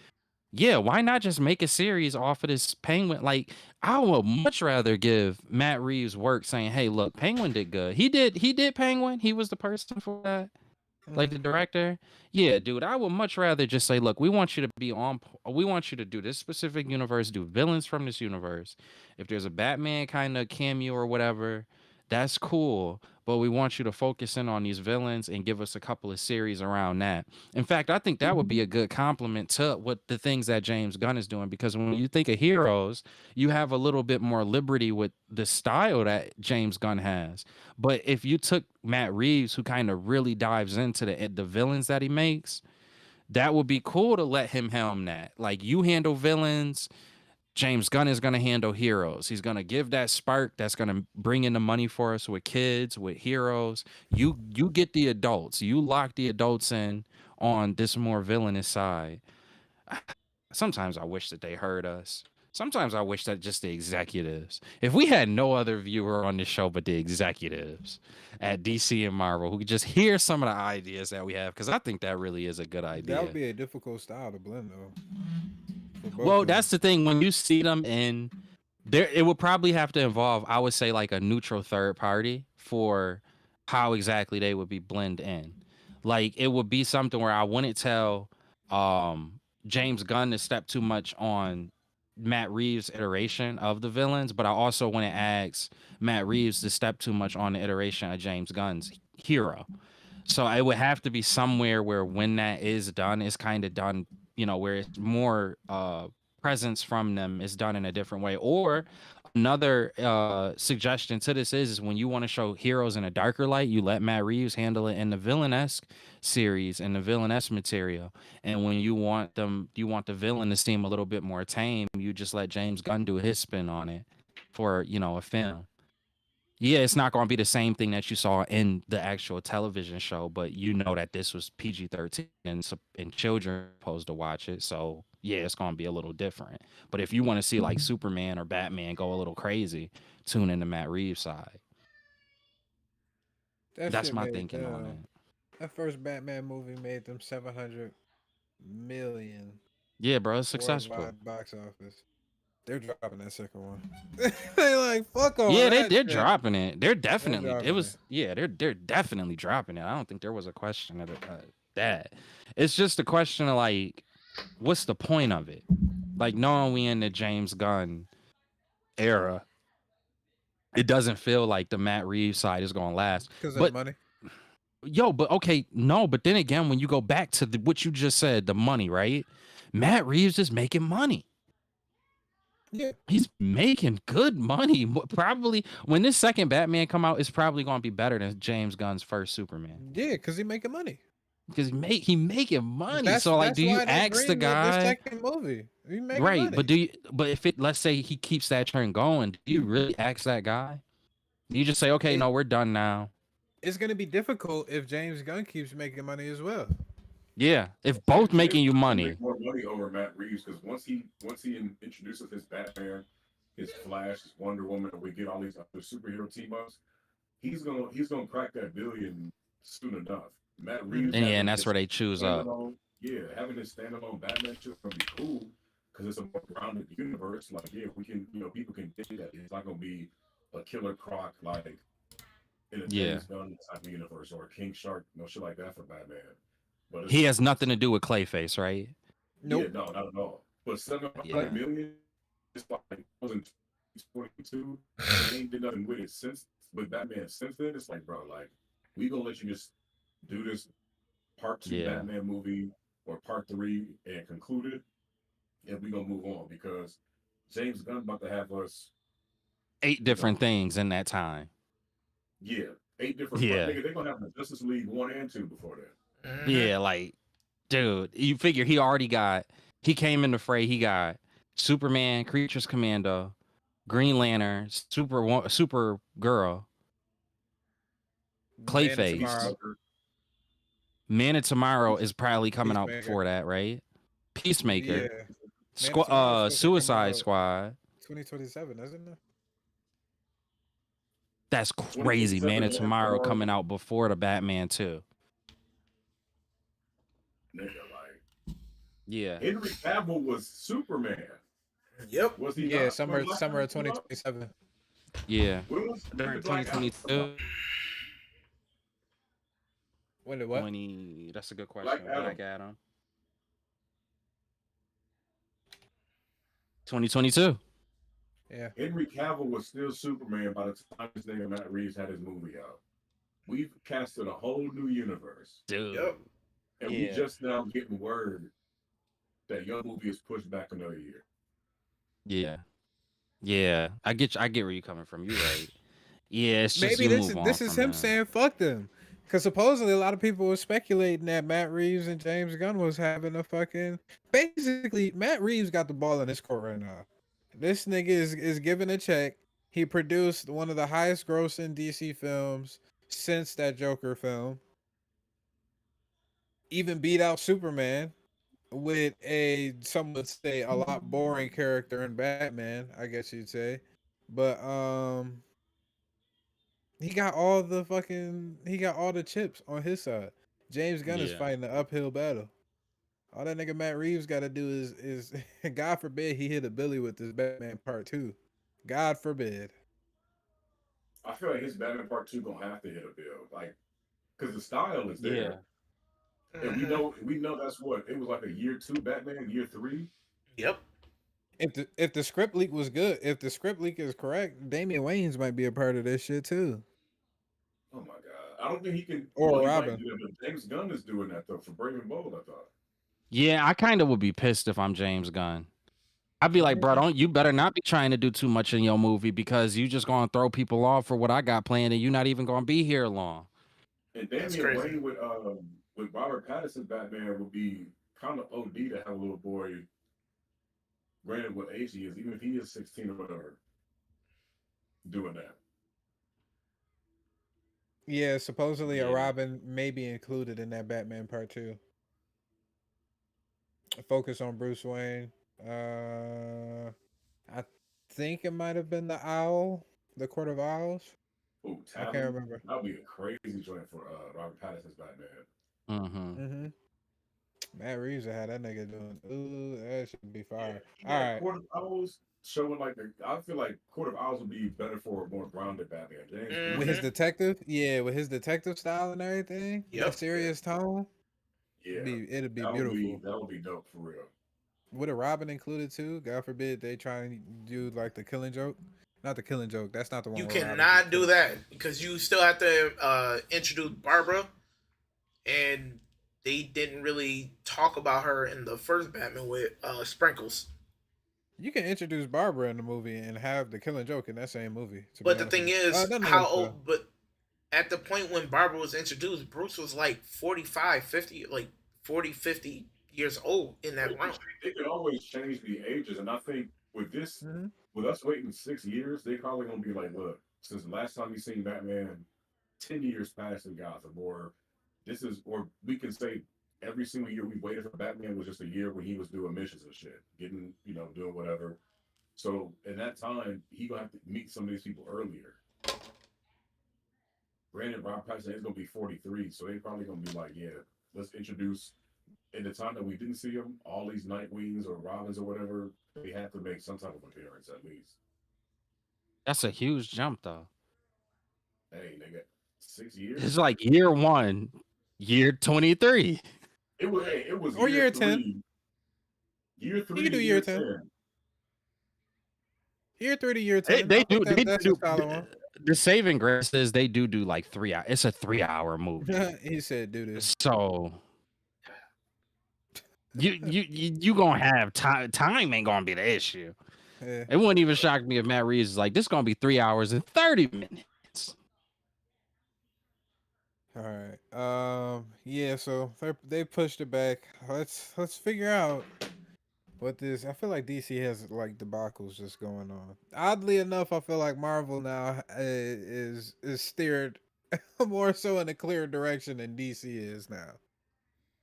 [SPEAKER 4] yeah, why not just make a series off of this Penguin? Like, I would much rather give Matt Reeves work saying, "Hey, look, Penguin did good. He did Penguin. He was the person for that." Like the director, yeah, dude, I would much rather just say, look, we want you to be we want you to do this specific universe, do villains from this universe. If there's a Batman kind of cameo or whatever, that's cool. But we want you to focus in on these villains and give us a couple of series around that. In fact, I think that would be a good compliment to what the things that James Gunn is doing, because when you think of heroes, you have a little bit more liberty with the style that James Gunn has. But if you took Matt Reeves, who kind of really dives into the villains that he makes, that would be cool to let him helm that. Like you handle villains, James Gunn is going to handle heroes. He's going to give that spark that's going to bring in the money for us with kids, with heroes. You get the adults. You lock the adults in on this more villainous side. Sometimes I wish that they heard us. Sometimes I wish that just the executives, if we had no other viewer on this show but the executives at DC and Marvel who could just hear some of the ideas that we have, because I think that really is a good idea.
[SPEAKER 2] That would be a difficult style to blend, though.
[SPEAKER 4] Well, that's the thing. When you see them in there, it would probably have to involve, I would say, like a neutral third party for how exactly they would be blend in. Like it would be something where I wouldn't tell James Gunn to step too much on Matt Reeves' iteration of the villains, but I also wouldn't ask Matt Reeves to step too much on the iteration of James Gunn's hero. So it would have to be somewhere where when that is done, it's kind of done, you know, where it's more presence from them is done in a different way. Or Another suggestion to this is when you want to show heroes in a darker light, you let Matt Reeves handle it in the villain-esque series and the villainess material. And when you want the villain to seem a little bit more tame, you just let James Gunn do his spin on it for, a film. Yeah, it's not going to be the same thing that you saw in the actual television show, but you know that this was PG-13 and children are supposed to watch it. So, yeah, it's going to be a little different. But if you want to see like Superman or Batman go a little crazy, tune in to Matt Reeves' side. That's
[SPEAKER 2] shit
[SPEAKER 4] my
[SPEAKER 2] made
[SPEAKER 4] thinking on
[SPEAKER 2] them.
[SPEAKER 4] it.
[SPEAKER 2] That first Batman movie made them 700 million
[SPEAKER 4] Yeah, bro, it's successful.
[SPEAKER 2] worldwide box office. They're dropping that second one. They like fuck on.
[SPEAKER 4] Yeah,
[SPEAKER 2] that
[SPEAKER 4] they're
[SPEAKER 2] shit.
[SPEAKER 4] dropping it. They're definitely.
[SPEAKER 2] dropping
[SPEAKER 4] It was. Yeah, they're definitely dropping it. I don't think there was a question of that. It's just a question of like, what's the point of it? Like knowing we in the James Gunn era, it doesn't feel like the Matt Reeves side is gonna last.
[SPEAKER 2] Because of
[SPEAKER 4] But
[SPEAKER 2] money.
[SPEAKER 4] but okay, no. But then again, when you go back to what you just said, the money, right? Matt Reeves is making money.
[SPEAKER 2] Yeah.
[SPEAKER 4] He's making good money. Probably when this second Batman come out, it's probably gonna be better than James Gunn's first Superman.
[SPEAKER 2] Yeah, because he making money.
[SPEAKER 4] Because he making money.
[SPEAKER 2] That's,
[SPEAKER 4] so like,
[SPEAKER 2] that's
[SPEAKER 4] do you
[SPEAKER 2] why they
[SPEAKER 4] ask the
[SPEAKER 2] greenlit
[SPEAKER 4] guy?
[SPEAKER 2] second movie. He making
[SPEAKER 4] Right,
[SPEAKER 2] money.
[SPEAKER 4] but if let's say he keeps that trend going, do you really ask that guy? You just say, okay, no, we're done now.
[SPEAKER 2] It's gonna be difficult if James Gunn keeps making money as well.
[SPEAKER 4] Yeah, if both making you money.
[SPEAKER 3] Make more money over Matt Reeves because once he introduces his Batman, his Flash, his Wonder Woman, and we get all these other superhero team ups, he's gonna crack that billion soon enough. Matt Reeves,
[SPEAKER 4] and that's where they choose up.
[SPEAKER 3] Yeah, having this standalone Batman show is gonna be cool because it's a more grounded universe. Like, yeah, we can, people can think that it's not gonna be a Killer Croc like in a James Gunn type of universe or a King Shark, shit like that for Batman. But
[SPEAKER 4] he has nothing to do with Clayface, right?
[SPEAKER 2] Nope.
[SPEAKER 3] Yeah, no, not at all. But 700 million, it's like it was in 2022. They ain't did nothing with it since with Batman since then. It's like, bro, like we gonna let you just do this part 2 Batman movie or part 3 and conclude it, and we gonna move on because James Gunn about to have us
[SPEAKER 4] 8 different things in that time.
[SPEAKER 3] Yeah, 8 different.
[SPEAKER 4] Yeah,
[SPEAKER 3] they're gonna have the Justice League 1 and 2 before that.
[SPEAKER 4] Yeah, like, dude, you figure he came in the fray. He got Superman, Creatures Commando, Green Lantern, Super Girl, Clayface. Man of Tomorrow is probably coming out before that, right? Peacemaker, Suicide Squad.
[SPEAKER 2] 2027, isn't it?
[SPEAKER 4] That's crazy. Man of Tomorrow coming out before the Batman 2.
[SPEAKER 3] Nigga, like,
[SPEAKER 4] yeah.
[SPEAKER 3] Henry Cavill was Superman.
[SPEAKER 5] Yep.
[SPEAKER 3] Was he?
[SPEAKER 2] Yeah, summer of 2027.
[SPEAKER 4] Yeah.
[SPEAKER 3] When was
[SPEAKER 4] during 2022?
[SPEAKER 2] When did what?
[SPEAKER 4] That's a good question. Black Adam. 2022.
[SPEAKER 2] Yeah.
[SPEAKER 3] Henry Cavill was still Superman by the time this nigga Matt Reeves had his movie out. We've casted a whole new universe.
[SPEAKER 4] Dude.
[SPEAKER 5] Yep.
[SPEAKER 3] And we just now getting word that your movie is pushed back another year.
[SPEAKER 4] Yeah. Yeah. I get where you're coming from. You're right. Yeah, it's just
[SPEAKER 2] maybe this is him saying fuck them. Because supposedly a lot of people were speculating that Matt Reeves and James Gunn was having a fucking... Basically, Matt Reeves got the ball in his court right now. This nigga is giving a check. He produced one of the highest grossing DC films since that Joker film. Even beat out Superman with some would say a lot boring character in Batman, I guess you'd say. But he got all the chips on his side. James Gunn is fighting an uphill battle. All that nigga Matt Reeves got to do is God forbid he hit a Billy with this Batman Part 2. God forbid.
[SPEAKER 3] I feel like his Batman Part 2 gonna have to hit a bill, like, because the style is there.
[SPEAKER 4] Yeah.
[SPEAKER 3] And we know that's what it was like a year 2 Batman, year 3.
[SPEAKER 5] Yep.
[SPEAKER 2] If the script leak was good, if the script leak is correct, Damian Wayans might be a part of this shit too.
[SPEAKER 3] Oh my god, I don't think he can.
[SPEAKER 2] Or Robin.
[SPEAKER 3] But James Gunn is doing that though for Brave and Bold. I thought.
[SPEAKER 4] Yeah, I kind of would be pissed if I'm James Gunn. I'd be like, bro, you better not be trying to do too much in your movie because you just gonna throw people off for what I got planned, and you're not even gonna be here long.
[SPEAKER 3] And
[SPEAKER 5] That's
[SPEAKER 3] Damian
[SPEAKER 5] crazy.
[SPEAKER 3] Wayne with Robert Pattinson's Batman would be kind of OD to have a little boy. Granted, what age he is, even if he is 16 or whatever, doing that.
[SPEAKER 2] Yeah, supposedly a
[SPEAKER 4] Yeah.
[SPEAKER 2] Robin may be included in that Batman Part 2. Focus on Bruce Wayne. I think it might have been the Owl, the Court of Owls.
[SPEAKER 3] Oh,
[SPEAKER 2] I can't
[SPEAKER 3] Talon,
[SPEAKER 2] remember.
[SPEAKER 3] that would be a crazy joint for Robert Pattinson's Batman.
[SPEAKER 4] Mm-hmm.
[SPEAKER 2] Matt Reeves had that nigga doing. Ooh, that should be fire.
[SPEAKER 3] Yeah,
[SPEAKER 2] All right.
[SPEAKER 3] Court of Owls showing like I feel like Court of Owls would be better for a more grounded Batman. James
[SPEAKER 5] Mhm.
[SPEAKER 2] With his detective, with his detective style and everything,
[SPEAKER 5] Yep.
[SPEAKER 2] that serious tone,
[SPEAKER 3] yeah,
[SPEAKER 2] it'd be
[SPEAKER 3] that
[SPEAKER 2] beautiful.
[SPEAKER 3] would be dope for real.
[SPEAKER 2] With a Robin included too. God forbid they try and do like the Killing Joke. Not the Killing Joke. That's not the one.
[SPEAKER 5] You
[SPEAKER 2] where Robin
[SPEAKER 5] cannot
[SPEAKER 2] can
[SPEAKER 5] do
[SPEAKER 2] kill.
[SPEAKER 5] that because you still have to introduce Barbara, and they didn't really talk about her in the first Batman with Sprinkles.
[SPEAKER 2] You can introduce Barbara in the movie and have the Killing Joke in that same movie.
[SPEAKER 5] But the thing is,
[SPEAKER 2] none of
[SPEAKER 5] how
[SPEAKER 2] them
[SPEAKER 5] old?
[SPEAKER 2] stuff.
[SPEAKER 5] But at the point when Barbara was introduced, Bruce was like 45, 50, like 40, 50 years old in that realm.
[SPEAKER 3] They can always change the ages, and I think with this, with us waiting 6 years, they probably gonna be like, look, since the last time you seen Batman, 10 years passed in Gotham, or we can say every single year we waited for Batman was just a year when he was doing missions and shit, getting, doing whatever. So in that time, he gonna have to meet some of these people earlier. Granted, Rob Pattinson is gonna be 43, so they probably gonna be like, yeah, let's introduce. In the time that we didn't see him, all these Nightwings or Robins or whatever, they have to make some type of appearance at least.
[SPEAKER 4] That's a huge jump, though.
[SPEAKER 3] Hey, nigga, 6 years.
[SPEAKER 4] It's like year 1, year 23.
[SPEAKER 3] It was
[SPEAKER 2] or year 10.
[SPEAKER 3] 3. Year 3
[SPEAKER 2] You can
[SPEAKER 3] to
[SPEAKER 2] do
[SPEAKER 3] year
[SPEAKER 2] year
[SPEAKER 3] 10.
[SPEAKER 2] 10. Year 3 to year 10.
[SPEAKER 4] They do.
[SPEAKER 2] That's a solid one.
[SPEAKER 4] The saving grace is they do like 3 hours. It's a 3-hour movie.
[SPEAKER 2] He said, "Do this."
[SPEAKER 4] So you gonna have time. Time ain't gonna be the issue.
[SPEAKER 2] Yeah.
[SPEAKER 4] It wouldn't even shock me if Matt Reeves is like, this is gonna be 3 hours and 30 minutes.
[SPEAKER 2] All right. Yeah. So they pushed it back. Let's figure out what this. I feel like DC has like debacles just going on. Oddly enough, I feel like Marvel now is steered more so in a clear direction than DC is now.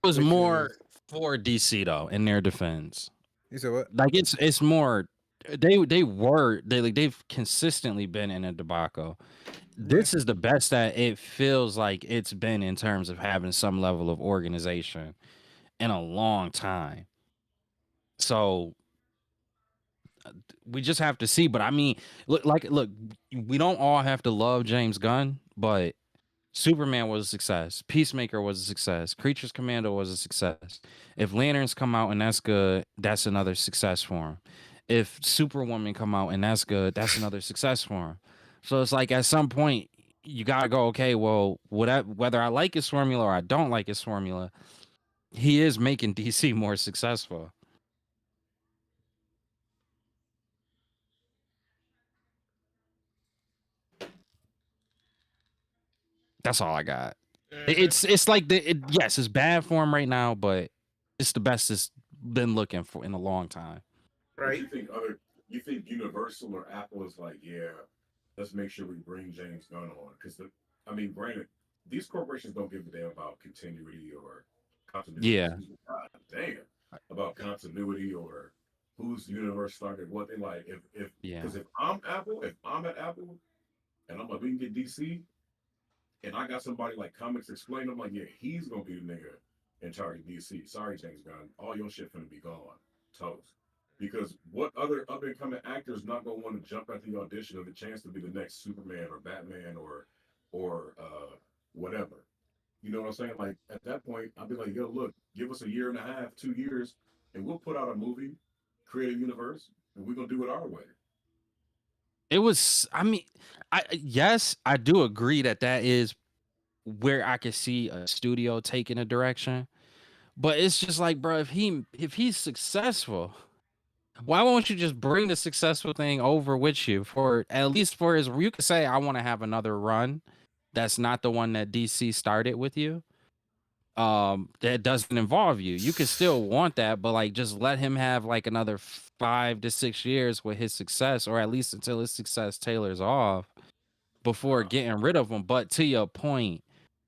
[SPEAKER 4] It was
[SPEAKER 2] Which
[SPEAKER 4] more
[SPEAKER 2] is-
[SPEAKER 4] for DC though, in their defense.
[SPEAKER 2] You said what?
[SPEAKER 4] Like it's more. They've consistently been in a debacle. This is the best that it feels like it's been in terms of having some level of organization in a long time. So we just have to see. But I mean, look, we don't all have to love James Gunn, but Superman was a success. Peacemaker was a success. Creatures Commando was a success. If Lanterns come out and that's good, that's another success for him. If Superwoman come out and that's good, that's another success for him. So it's like at some point you gotta go, okay, well, whether I like his formula or I don't like his formula, he is making DC more successful. That's all I got. It's like yes, it's bad for him right now, but it's the best it's been looking for in a long time.
[SPEAKER 5] Right.
[SPEAKER 3] You think Universal or Apple is like, yeah, let's make sure we bring James Gunn on? Because granted, these corporations don't give a damn about continuity or continuity.
[SPEAKER 4] Yeah.
[SPEAKER 3] God damn about continuity or whose universe started what. They like because if I'm at Apple and I'm like, we can get DC. And I got somebody like Comics Explained. I'm like, yeah, he's gonna be the nigga in charge of DC. Sorry, James Gunn, all your shit finna be gone, toast. Because what other up and coming actors not gonna want to jump at the audition of the chance to be the next Superman or Batman or whatever? You know what I'm saying? Like at that point, I'll be like, yo, look, give us a year and a half, 2 years, and we'll put out a movie, create a universe, and we're gonna do it our way.
[SPEAKER 4] It was, I do agree that is where I could see a studio taking a direction, but it's just like, bro, if he's successful, Why won't you just bring the successful thing over with you for at least for his? You could say I want to have another run. That's not the one that DC started with you. That doesn't involve you. You could still want that, but like just let him have like another 5 to 6 years with his success, or at least until his success tailors off before getting rid of him. But to your point,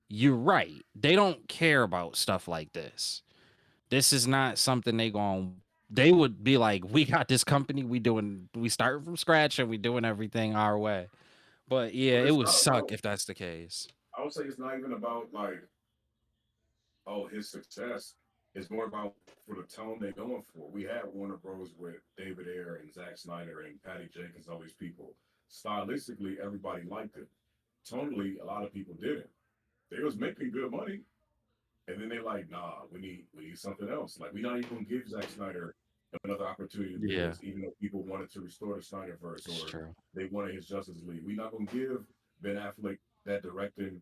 [SPEAKER 4] you're right. They don't care about stuff like this. This is not something they would be like, we got this company, we starting from scratch and we doing everything our way. But yeah,
[SPEAKER 3] But
[SPEAKER 4] it
[SPEAKER 3] it's
[SPEAKER 4] would
[SPEAKER 3] not
[SPEAKER 4] suck
[SPEAKER 3] about.
[SPEAKER 4] if that's the case.
[SPEAKER 3] I would say it's not even about like, oh, his success. It's more about for the tone they're going for. We had Warner Bros. With David Ayer and Zack Snyder and Patty Jenkins, all these people. Stylistically, everybody liked it. Tonally, a lot of people didn't. They was making good money, and then they're like, nah, we need something else. Like we're not even gonna give Zack Snyder another opportunity to do
[SPEAKER 4] Yeah,
[SPEAKER 3] this, even though people wanted to restore the Snyderverse
[SPEAKER 4] it's
[SPEAKER 3] or
[SPEAKER 4] true.
[SPEAKER 3] they wanted his Justice League. We're not gonna give Ben Affleck that directing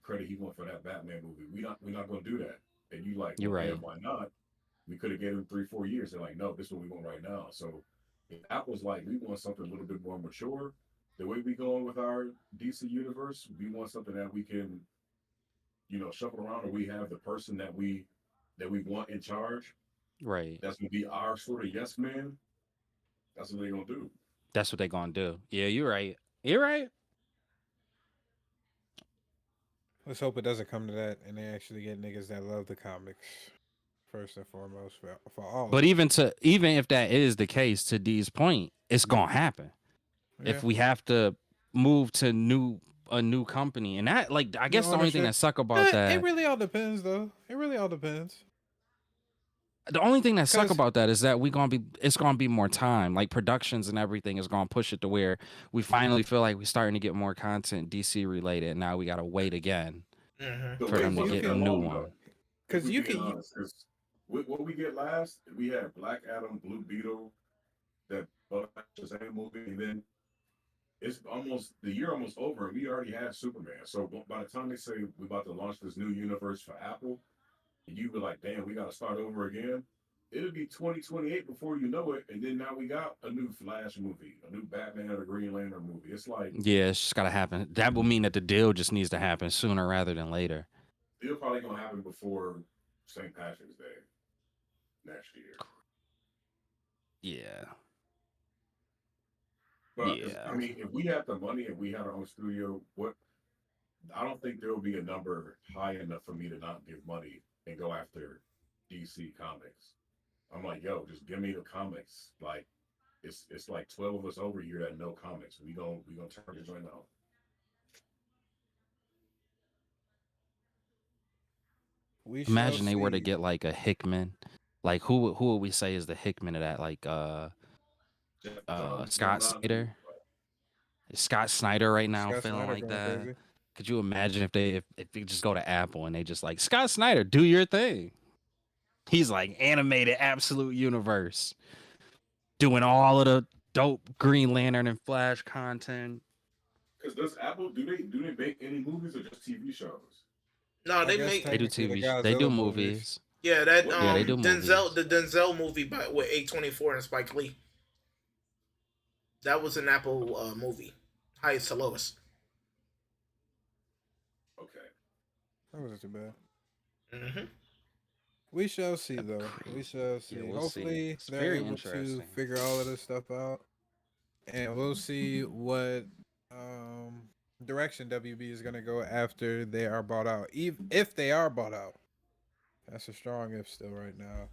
[SPEAKER 3] credit he won for that Batman movie. We're not gonna do that. And you like,
[SPEAKER 4] You're
[SPEAKER 3] well,
[SPEAKER 4] right.
[SPEAKER 3] damn, why not? We could have gave him 3, 4 years. They're like, no, this is what we want right now. So if Apple's like, we want something a little bit more mature. The way we going with our DC universe, we want something that we can, shuffle around, or we have the person that we want in charge.
[SPEAKER 4] Right.
[SPEAKER 3] That's gonna be our sort of yes man. That's what they're gonna do.
[SPEAKER 4] That's what they gonna do. Yeah, you're right. You're right.
[SPEAKER 2] Let's hope it doesn't come to that, and they actually get niggas that love the comics first and foremost for all of
[SPEAKER 4] But
[SPEAKER 2] them.
[SPEAKER 4] even if that is the case, to D's point, it's gonna happen.
[SPEAKER 2] Yeah,
[SPEAKER 4] If we have to move to a new company, and that like I
[SPEAKER 2] new
[SPEAKER 4] guess the only thing
[SPEAKER 2] ownership.
[SPEAKER 4] that suck about
[SPEAKER 2] It
[SPEAKER 4] that
[SPEAKER 2] really all depends, though. It really all depends.
[SPEAKER 4] the only thing that suck
[SPEAKER 2] Cause
[SPEAKER 4] about that is that it's gonna be more time. Like productions and everything is gonna push it to where we finally feel like we're starting to get more content DC related. Now we gotta wait again
[SPEAKER 5] Hmm.
[SPEAKER 3] The
[SPEAKER 4] for
[SPEAKER 3] wait
[SPEAKER 4] them to
[SPEAKER 2] you
[SPEAKER 3] wasn't
[SPEAKER 4] get a
[SPEAKER 3] that
[SPEAKER 2] can,
[SPEAKER 4] new
[SPEAKER 3] long though.
[SPEAKER 4] one.
[SPEAKER 3] If
[SPEAKER 2] cause
[SPEAKER 3] we're
[SPEAKER 2] you
[SPEAKER 3] being
[SPEAKER 2] can.
[SPEAKER 3] honest, because what we get last, we had Black Adam, Blue Beetle, that Shazam movie, and then it's almost the year almost over, and we already had Superman. So by the time they say we're about to launch this new universe for Apple, and you were like, damn, we got to start over again. It'll be 2028 before you know it, and then now we got a new Flash movie, a new Batman or Green Lantern movie. It's like
[SPEAKER 4] Yeah, it's just gotta happen. That will mean that the deal just needs to happen sooner rather than later.
[SPEAKER 3] it's probably gonna happen before St. Patrick's Day next year.
[SPEAKER 4] Yeah.
[SPEAKER 3] But I
[SPEAKER 4] Yeah.
[SPEAKER 3] mean, if we had the money and we had our own studio, what I don't think there will be a number high enough for me to not give money and go after DC Comics. I'm like, yo, just give me the comics. Like, it's like 12 of us over here that know comics. We gonna turn the joint out.
[SPEAKER 2] We shall
[SPEAKER 4] Imagine they were to
[SPEAKER 2] see.
[SPEAKER 4] get like a Hickman. Like who would we say is the Hickman of that? Like
[SPEAKER 3] Jeff Jeff
[SPEAKER 4] Scott
[SPEAKER 3] Johns,
[SPEAKER 4] Snyder. Is Scott Snyder right now
[SPEAKER 2] Scott
[SPEAKER 4] feeling
[SPEAKER 2] Snyder
[SPEAKER 4] like
[SPEAKER 2] going
[SPEAKER 4] that?
[SPEAKER 2] crazy.
[SPEAKER 4] Could you imagine if they just go to Apple and they just like Scott Snyder, do your thing. He's like animated absolute universe, doing all of the dope Green Lantern and Flash content.
[SPEAKER 3] because does Apple do they make any movies or just TV shows?
[SPEAKER 5] No,
[SPEAKER 2] I
[SPEAKER 5] they
[SPEAKER 2] guess
[SPEAKER 5] make
[SPEAKER 4] They do
[SPEAKER 2] technically the
[SPEAKER 4] they do
[SPEAKER 2] Godzilla movies.
[SPEAKER 4] movies.
[SPEAKER 5] yeah that
[SPEAKER 3] What
[SPEAKER 4] Yeah, they
[SPEAKER 3] movie?
[SPEAKER 4] do
[SPEAKER 5] Denzel
[SPEAKER 4] movies.
[SPEAKER 5] the Denzel movie with A24 and Spike Lee. That was an Apple movie, Highest to Lowest.
[SPEAKER 3] Okay,
[SPEAKER 2] That wasn't too bad.
[SPEAKER 5] Hmm.
[SPEAKER 2] We shall see, though. We shall see.
[SPEAKER 4] Yeah, we'll see.
[SPEAKER 2] Hopefully,
[SPEAKER 4] It's
[SPEAKER 2] they're
[SPEAKER 4] very
[SPEAKER 2] able to
[SPEAKER 4] interesting.
[SPEAKER 2] figure all of this stuff out, and we'll see what um direction WB is gonna go after they are bought out. Even if they are bought out, that's a strong if still right now.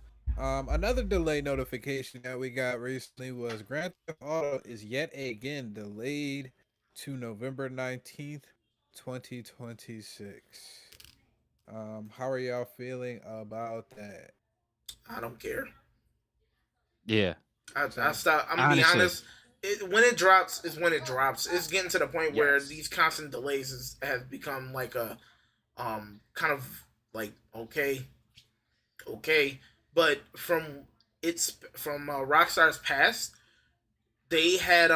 [SPEAKER 2] Another delay notification that we got recently was Grand Theft Auto is yet again delayed to November 19th, 2026. How are y'all feeling about that?
[SPEAKER 5] I don't care.
[SPEAKER 4] Yeah,
[SPEAKER 5] I stop. I'm gonna be
[SPEAKER 4] honestly,
[SPEAKER 5] honest. When it drops is when it drops. It's getting to the point where
[SPEAKER 4] yes.
[SPEAKER 5] these constant delays has become like a kind of like okay, but from Rockstar's past, they had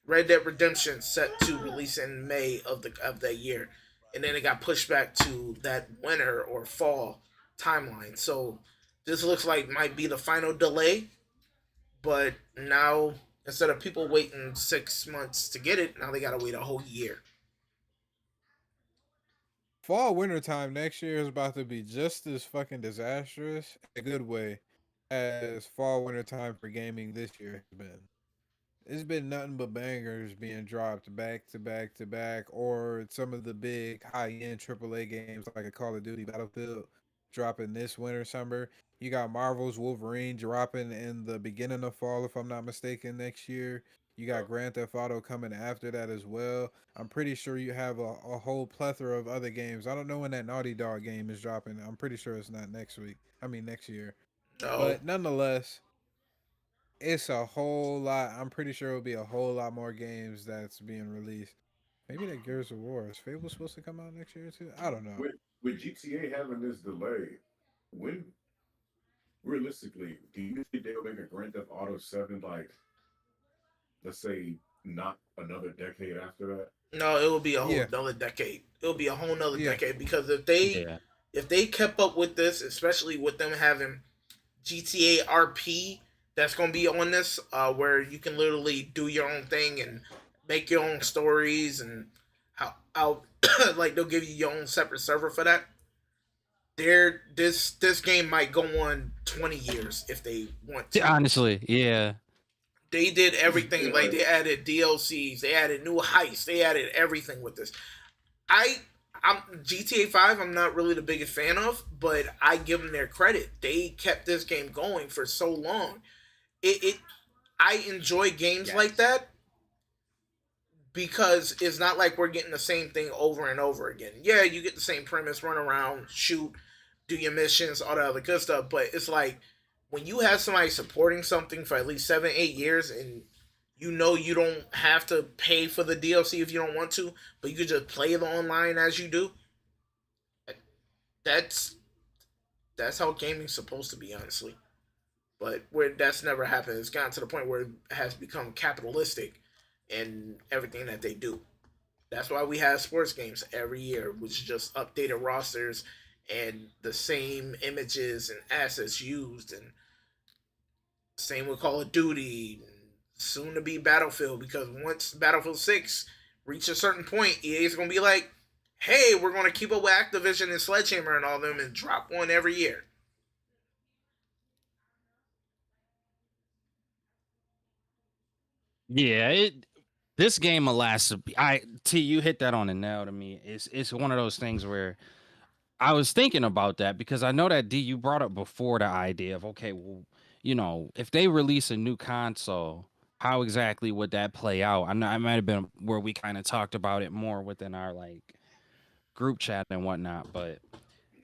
[SPEAKER 5] Red Dead Redemption set to release in May of that year, and then it got pushed back to that winter or fall timeline. So this looks like might be the final delay. But now, instead of people waiting 6 months to get it, now they gotta wait a whole year.
[SPEAKER 2] Fall winter time next year is about to be just as fucking disastrous in a good way as fall winter time for gaming this year has been. It's been nothing but bangers being dropped back to back to back, or some of the big high end AAA games like a Call of Duty Battlefield dropping this winter summer. You got Marvel's Wolverine dropping in the beginning of fall, if I'm not mistaken, next year. You got Grand Theft Auto coming after that as well. I'm pretty sure you have a whole plethora of other games. I don't know when that Naughty Dog game is dropping. I'm pretty sure it's not next week. I mean, next year.
[SPEAKER 5] No,
[SPEAKER 2] But nonetheless, it's a whole lot. I'm pretty sure it'll be a whole lot more games that's being released. Maybe that Gears of War is Fable supposed to come out next year too. I don't know.
[SPEAKER 3] With GTA having this delay, when realistically, do you think they'll make a Grand Theft Auto 7 like, let's say, not another decade after that?
[SPEAKER 5] no, it will be a whole
[SPEAKER 2] Yeah.
[SPEAKER 5] nother decade. It'll be a whole nother
[SPEAKER 2] Yeah.
[SPEAKER 5] decade because
[SPEAKER 4] Yeah.
[SPEAKER 5] if they kept up with this, especially with them having GTA RP that's gonna be on this, where you can literally do your own thing and make your own stories and how like they'll give you your own separate server for that. This game might go on 20 years if they want to.
[SPEAKER 4] Honestly, yeah.
[SPEAKER 5] They did everything. Like they added DLCs, they added new heists, they added everything with this. I'm GTA 5. I'm not really the biggest fan of, but I give them their credit. They kept this game going for so long. I enjoy games like that because it's not like we're getting the same thing over and over again. Yeah, you get the same premise, run around, shoot, do your missions, all that other good stuff. But it's like when you have somebody supporting something for at least 7-8 years and you know you don't have to pay for the DLC if you don't want to, but you could just play it online as you do. That's how gaming's supposed to be, honestly. But where that's never happened, it's gotten to the point where it has become capitalistic in everything that they do. That's why we have sports games every year, which just updated rosters and the same images and assets used, and same with Call of Duty, soon to be Battlefield, because once Battlefield 6 reaches a certain point, EA is going to be like, hey, we're going to keep up with Activision and Sledgehammer and all them and drop one every year.
[SPEAKER 4] Yeah, this game will last. You hit that on the nail to me. It's one of those things where I was thinking about that because I know that D, you brought up before the idea of, okay, well, if they release a new console, how exactly would that play out? I know I might have been where we kind of talked about it more within our like group chat and whatnot, but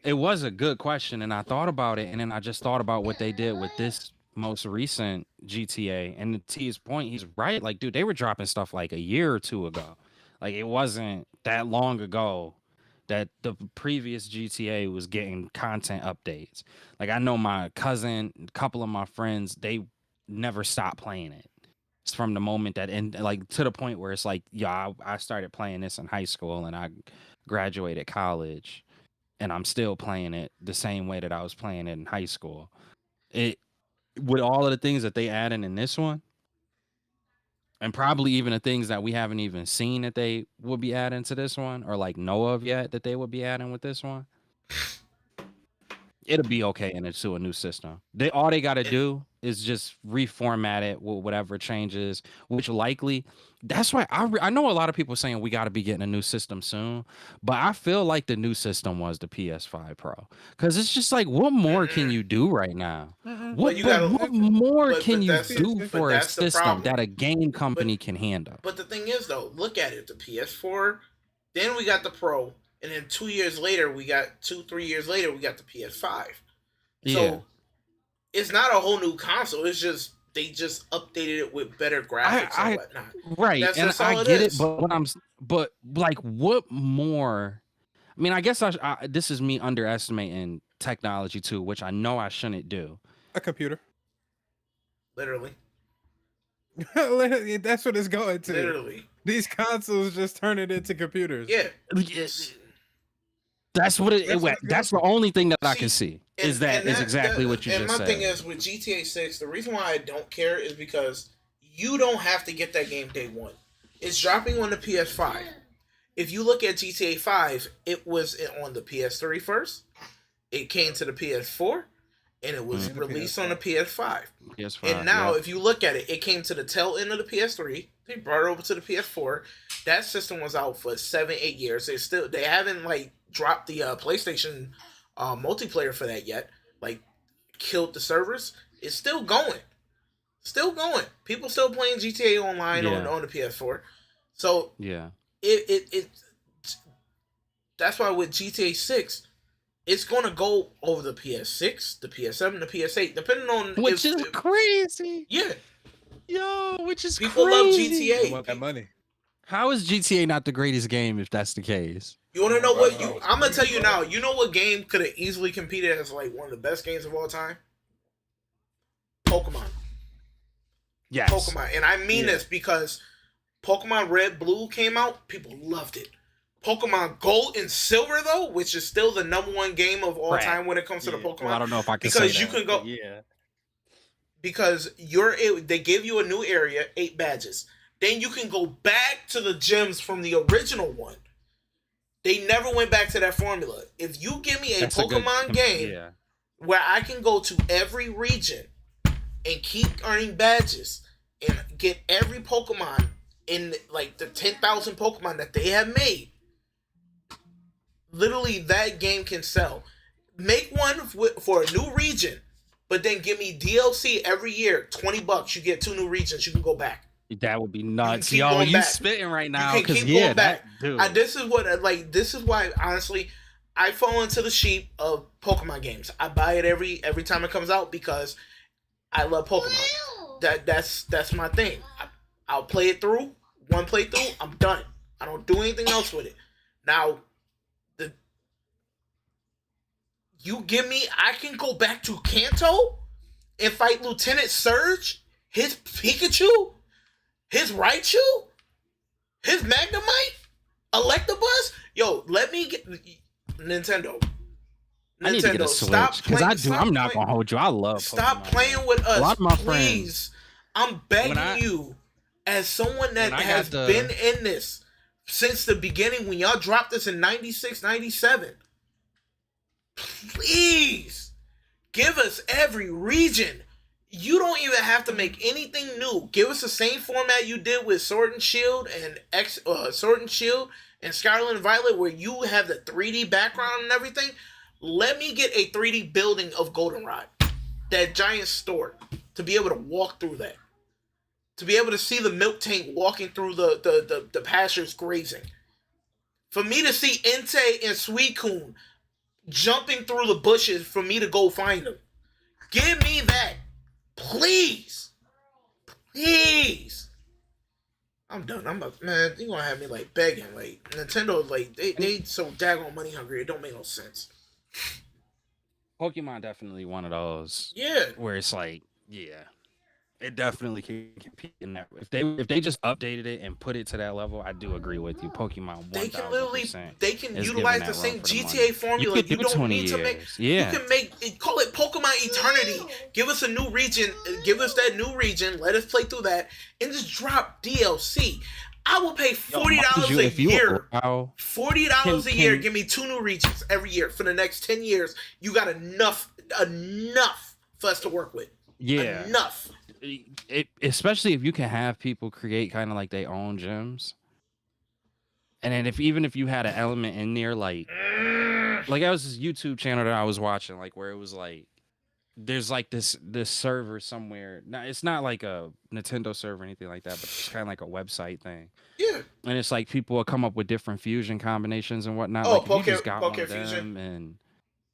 [SPEAKER 4] it was a good question, and I thought about it, and then I just thought about what they did with this most recent GTA. And to his point, he's right. Like, dude, they were dropping stuff like a year or two ago. Like, it wasn't that long ago that the previous GTA was getting content updates. Like, I know my cousin, a couple of my friends, they never stopped playing it. It's from the moment that, and like to the point where it's like, yeah, I started playing this in high school and I graduated college and I'm still playing it the same way that I was playing it in high school. It with all of the things that they added in this one, and probably even the things that we haven't even seen that they would be adding to this one, or like know of yet that they would be adding with this one, it'll be okay into a new system. All they got to do is just reformat it with whatever changes, which likely that's why I know a lot of people saying we got to be getting a new system soon, but I feel like the new system was the PS5 Pro, because it's just like, what more can you do right now? What more can you do for a system that a game company can handle?
[SPEAKER 5] But the thing is, though, look at it. The PS4, then we got the Pro, and then 2 years later, 3 years later, we got the PS5. So it's not a whole new console. It's just they just updated it with better graphics and whatnot.
[SPEAKER 4] Right, and I get it, but like, what more? I mean, I guess this is me underestimating technology too, which I know I shouldn't do.
[SPEAKER 2] A computer.
[SPEAKER 5] Literally.
[SPEAKER 2] That's what it's going to.
[SPEAKER 5] Literally.
[SPEAKER 2] These consoles just turn it into computers.
[SPEAKER 5] Yeah.
[SPEAKER 4] That's what
[SPEAKER 3] That's
[SPEAKER 4] it. That's the only thing that I can see.
[SPEAKER 5] And-
[SPEAKER 4] Is that
[SPEAKER 5] and
[SPEAKER 4] is exactly what you
[SPEAKER 5] and
[SPEAKER 4] just
[SPEAKER 5] my
[SPEAKER 4] said.
[SPEAKER 5] thing is with GTA 6, the reason why I don't care is because you don't have to get that game day one. It's dropping on the PS5. If you look at GTA 5, it was on the PS3 first. It came to the PS4, and it was
[SPEAKER 2] And the
[SPEAKER 5] released
[SPEAKER 2] PS5.
[SPEAKER 5] on the PS5.
[SPEAKER 4] PS5,
[SPEAKER 5] And now,
[SPEAKER 4] yeah.
[SPEAKER 5] if you look at it, it came to the tail end of the PS3. They brought it over to the PS4. That system was out for 7-8 years. They haven't like dropped the PlayStation multiplayer for that yet. Like killed the servers. It's still going. People still playing GTA Online
[SPEAKER 4] Yeah.
[SPEAKER 5] on the PS4. So
[SPEAKER 4] Yeah.
[SPEAKER 5] it that's why with GTA 6, it's gonna go over the PS6, the PS7, the PS8, depending on
[SPEAKER 4] Which is crazy.
[SPEAKER 5] yeah.
[SPEAKER 4] Yo, which is
[SPEAKER 5] People
[SPEAKER 4] crazy.
[SPEAKER 5] love
[SPEAKER 2] They
[SPEAKER 5] GTA.
[SPEAKER 2] want that money.
[SPEAKER 4] How is GTA not the greatest game if that's the case?
[SPEAKER 5] You want to know what
[SPEAKER 3] Wow.
[SPEAKER 5] I'm gonna tell you now? You know what game could have easily competed as like one of the best games of all time? Pokemon.
[SPEAKER 4] Yes.
[SPEAKER 5] Pokemon, and I mean
[SPEAKER 4] Yeah.
[SPEAKER 5] this because Pokemon Red Blue came out, people loved it. Pokemon Gold and Silver though, which is still the #1 game of all
[SPEAKER 4] Right.
[SPEAKER 5] time when it comes to the
[SPEAKER 4] Yeah.
[SPEAKER 5] Pokemon,
[SPEAKER 4] Well, I don't know if I can
[SPEAKER 5] because
[SPEAKER 4] say
[SPEAKER 5] you
[SPEAKER 4] that,
[SPEAKER 5] can go
[SPEAKER 4] but yeah.
[SPEAKER 5] because they give you a new area, 8 badges. Then you can go back to the gyms from the original one. They never went back to that formula. If you give me a
[SPEAKER 4] That's a good-
[SPEAKER 5] Pokemon game
[SPEAKER 4] Yeah.
[SPEAKER 5] where I can go to every region and keep earning badges and get every Pokemon in like the 10,000 Pokemon that they have made, literally that game can sell. Make one for a new region, but then give me DLC every year, $20. You get 2 new regions. You can go back.
[SPEAKER 4] That would be nuts.
[SPEAKER 5] keep
[SPEAKER 4] Yo,
[SPEAKER 5] going
[SPEAKER 4] you
[SPEAKER 5] back.
[SPEAKER 4] spitting right
[SPEAKER 5] You
[SPEAKER 4] now.
[SPEAKER 5] can
[SPEAKER 4] Because
[SPEAKER 5] keep
[SPEAKER 4] yeah,
[SPEAKER 5] going back.
[SPEAKER 4] that dude.
[SPEAKER 5] This is why honestly I fall into the sheep of Pokemon games. I buy it every time it comes out because I love Pokemon. That's my thing. I'll play it through, one playthrough, I'm done. I don't do anything else with it. Now, you give me, I can go back to Kanto and fight Lieutenant Surge, his Pikachu, his Raichu, his Magnemite, Electabuzz. Yo, let me get Nintendo.
[SPEAKER 4] I need to get a Switch because I'm not gonna hold you. I love.
[SPEAKER 5] Stop
[SPEAKER 4] Pokemon,
[SPEAKER 5] playing
[SPEAKER 4] man.
[SPEAKER 5] with us,
[SPEAKER 4] A lot of my
[SPEAKER 5] please. I'm begging you, as someone that
[SPEAKER 4] when I
[SPEAKER 5] has
[SPEAKER 4] got the-
[SPEAKER 5] been in this since the beginning, when y'all dropped this in 96, 97, please give us every region. You don't even have to make anything new. Give us the same format you did with Sword and Shield and Scarlet and Violet, where you have the 3D background and everything. Let me get a 3D building of Goldenrod, that giant store, to be able to walk through that, to be able to see the milk tank walking through the pastures grazing, for me to see Entei and Suicune jumping through the bushes for me to go find them. Give me that, please. I'm done. Man, you gonna have me like begging. Like Nintendo, like they so daggone money hungry. It don't make no sense.
[SPEAKER 4] Pokemon definitely one of those
[SPEAKER 5] Yeah,
[SPEAKER 4] where it's like, yeah, it definitely can compete in that. If they just updated it and put it to that level, I do agree with you. Pokemon,
[SPEAKER 5] they can literally
[SPEAKER 4] 1000%
[SPEAKER 5] they can
[SPEAKER 4] is
[SPEAKER 5] utilize
[SPEAKER 4] giving
[SPEAKER 5] the
[SPEAKER 4] that
[SPEAKER 5] same
[SPEAKER 4] run for the
[SPEAKER 5] GTA
[SPEAKER 4] money.
[SPEAKER 5] formula.
[SPEAKER 4] You could do
[SPEAKER 5] don't
[SPEAKER 4] 20
[SPEAKER 5] need to make.
[SPEAKER 4] years. Yeah.
[SPEAKER 5] You can call it Pokemon Eternity. Give us a new region. Give us that new region. Let us play through that and just drop DLC. I will pay $40 a year. $40 a year. Give me 2 new regions every year for the next 10 years. You got enough for us to work with.
[SPEAKER 4] Yeah.
[SPEAKER 5] Enough.
[SPEAKER 4] Especially if you can have people create kind of like their own gyms. And then even if you had an element in there, like I was this YouTube channel that I was watching, like where it was like, there's like this server somewhere. Now it's not like a Nintendo server or anything like that, but it's kind of like a website thing.
[SPEAKER 5] Yeah.
[SPEAKER 4] And it's like people will come up with different fusion combinations and whatnot.
[SPEAKER 5] Oh,
[SPEAKER 4] like if you just got one of
[SPEAKER 5] Fusion.
[SPEAKER 4] them, and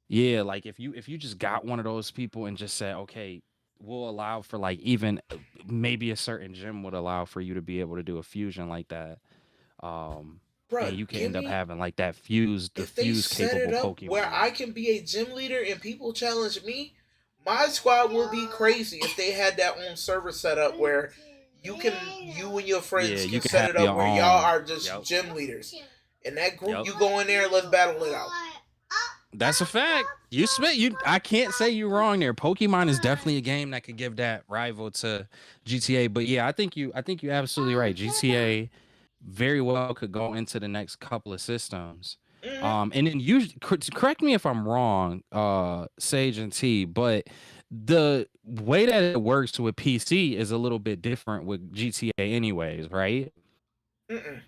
[SPEAKER 4] yeah, like if you just got one of those people and just said, okay, we'll allow for like even maybe a certain gym would allow for you to be able to do a fusion like that.
[SPEAKER 5] Bruh,
[SPEAKER 4] and you can end up having like that fuse capable Pokemon.
[SPEAKER 5] Where I can be a gym leader and people challenge me, my squad will be crazy if they had that own server set up where you and your friends
[SPEAKER 4] you
[SPEAKER 5] can set
[SPEAKER 4] have
[SPEAKER 5] it up
[SPEAKER 4] your
[SPEAKER 5] where
[SPEAKER 4] own.
[SPEAKER 5] y'all are just
[SPEAKER 4] Yep.
[SPEAKER 5] gym leaders. And that group,
[SPEAKER 4] Yep.
[SPEAKER 5] you go in there, let's battle it out.
[SPEAKER 4] That's a fact. You spit. I can't say you're wrong there. Pokemon is definitely a game that could give that rival to GTA. But yeah, I think you absolutely right. GTA very well could go into the next couple of systems.
[SPEAKER 5] Mhm.
[SPEAKER 4] And then you correct me if I'm wrong, Sage and T, but the way that it works with PC is a little bit different with GTA anyways, right?
[SPEAKER 5] Mm-mm.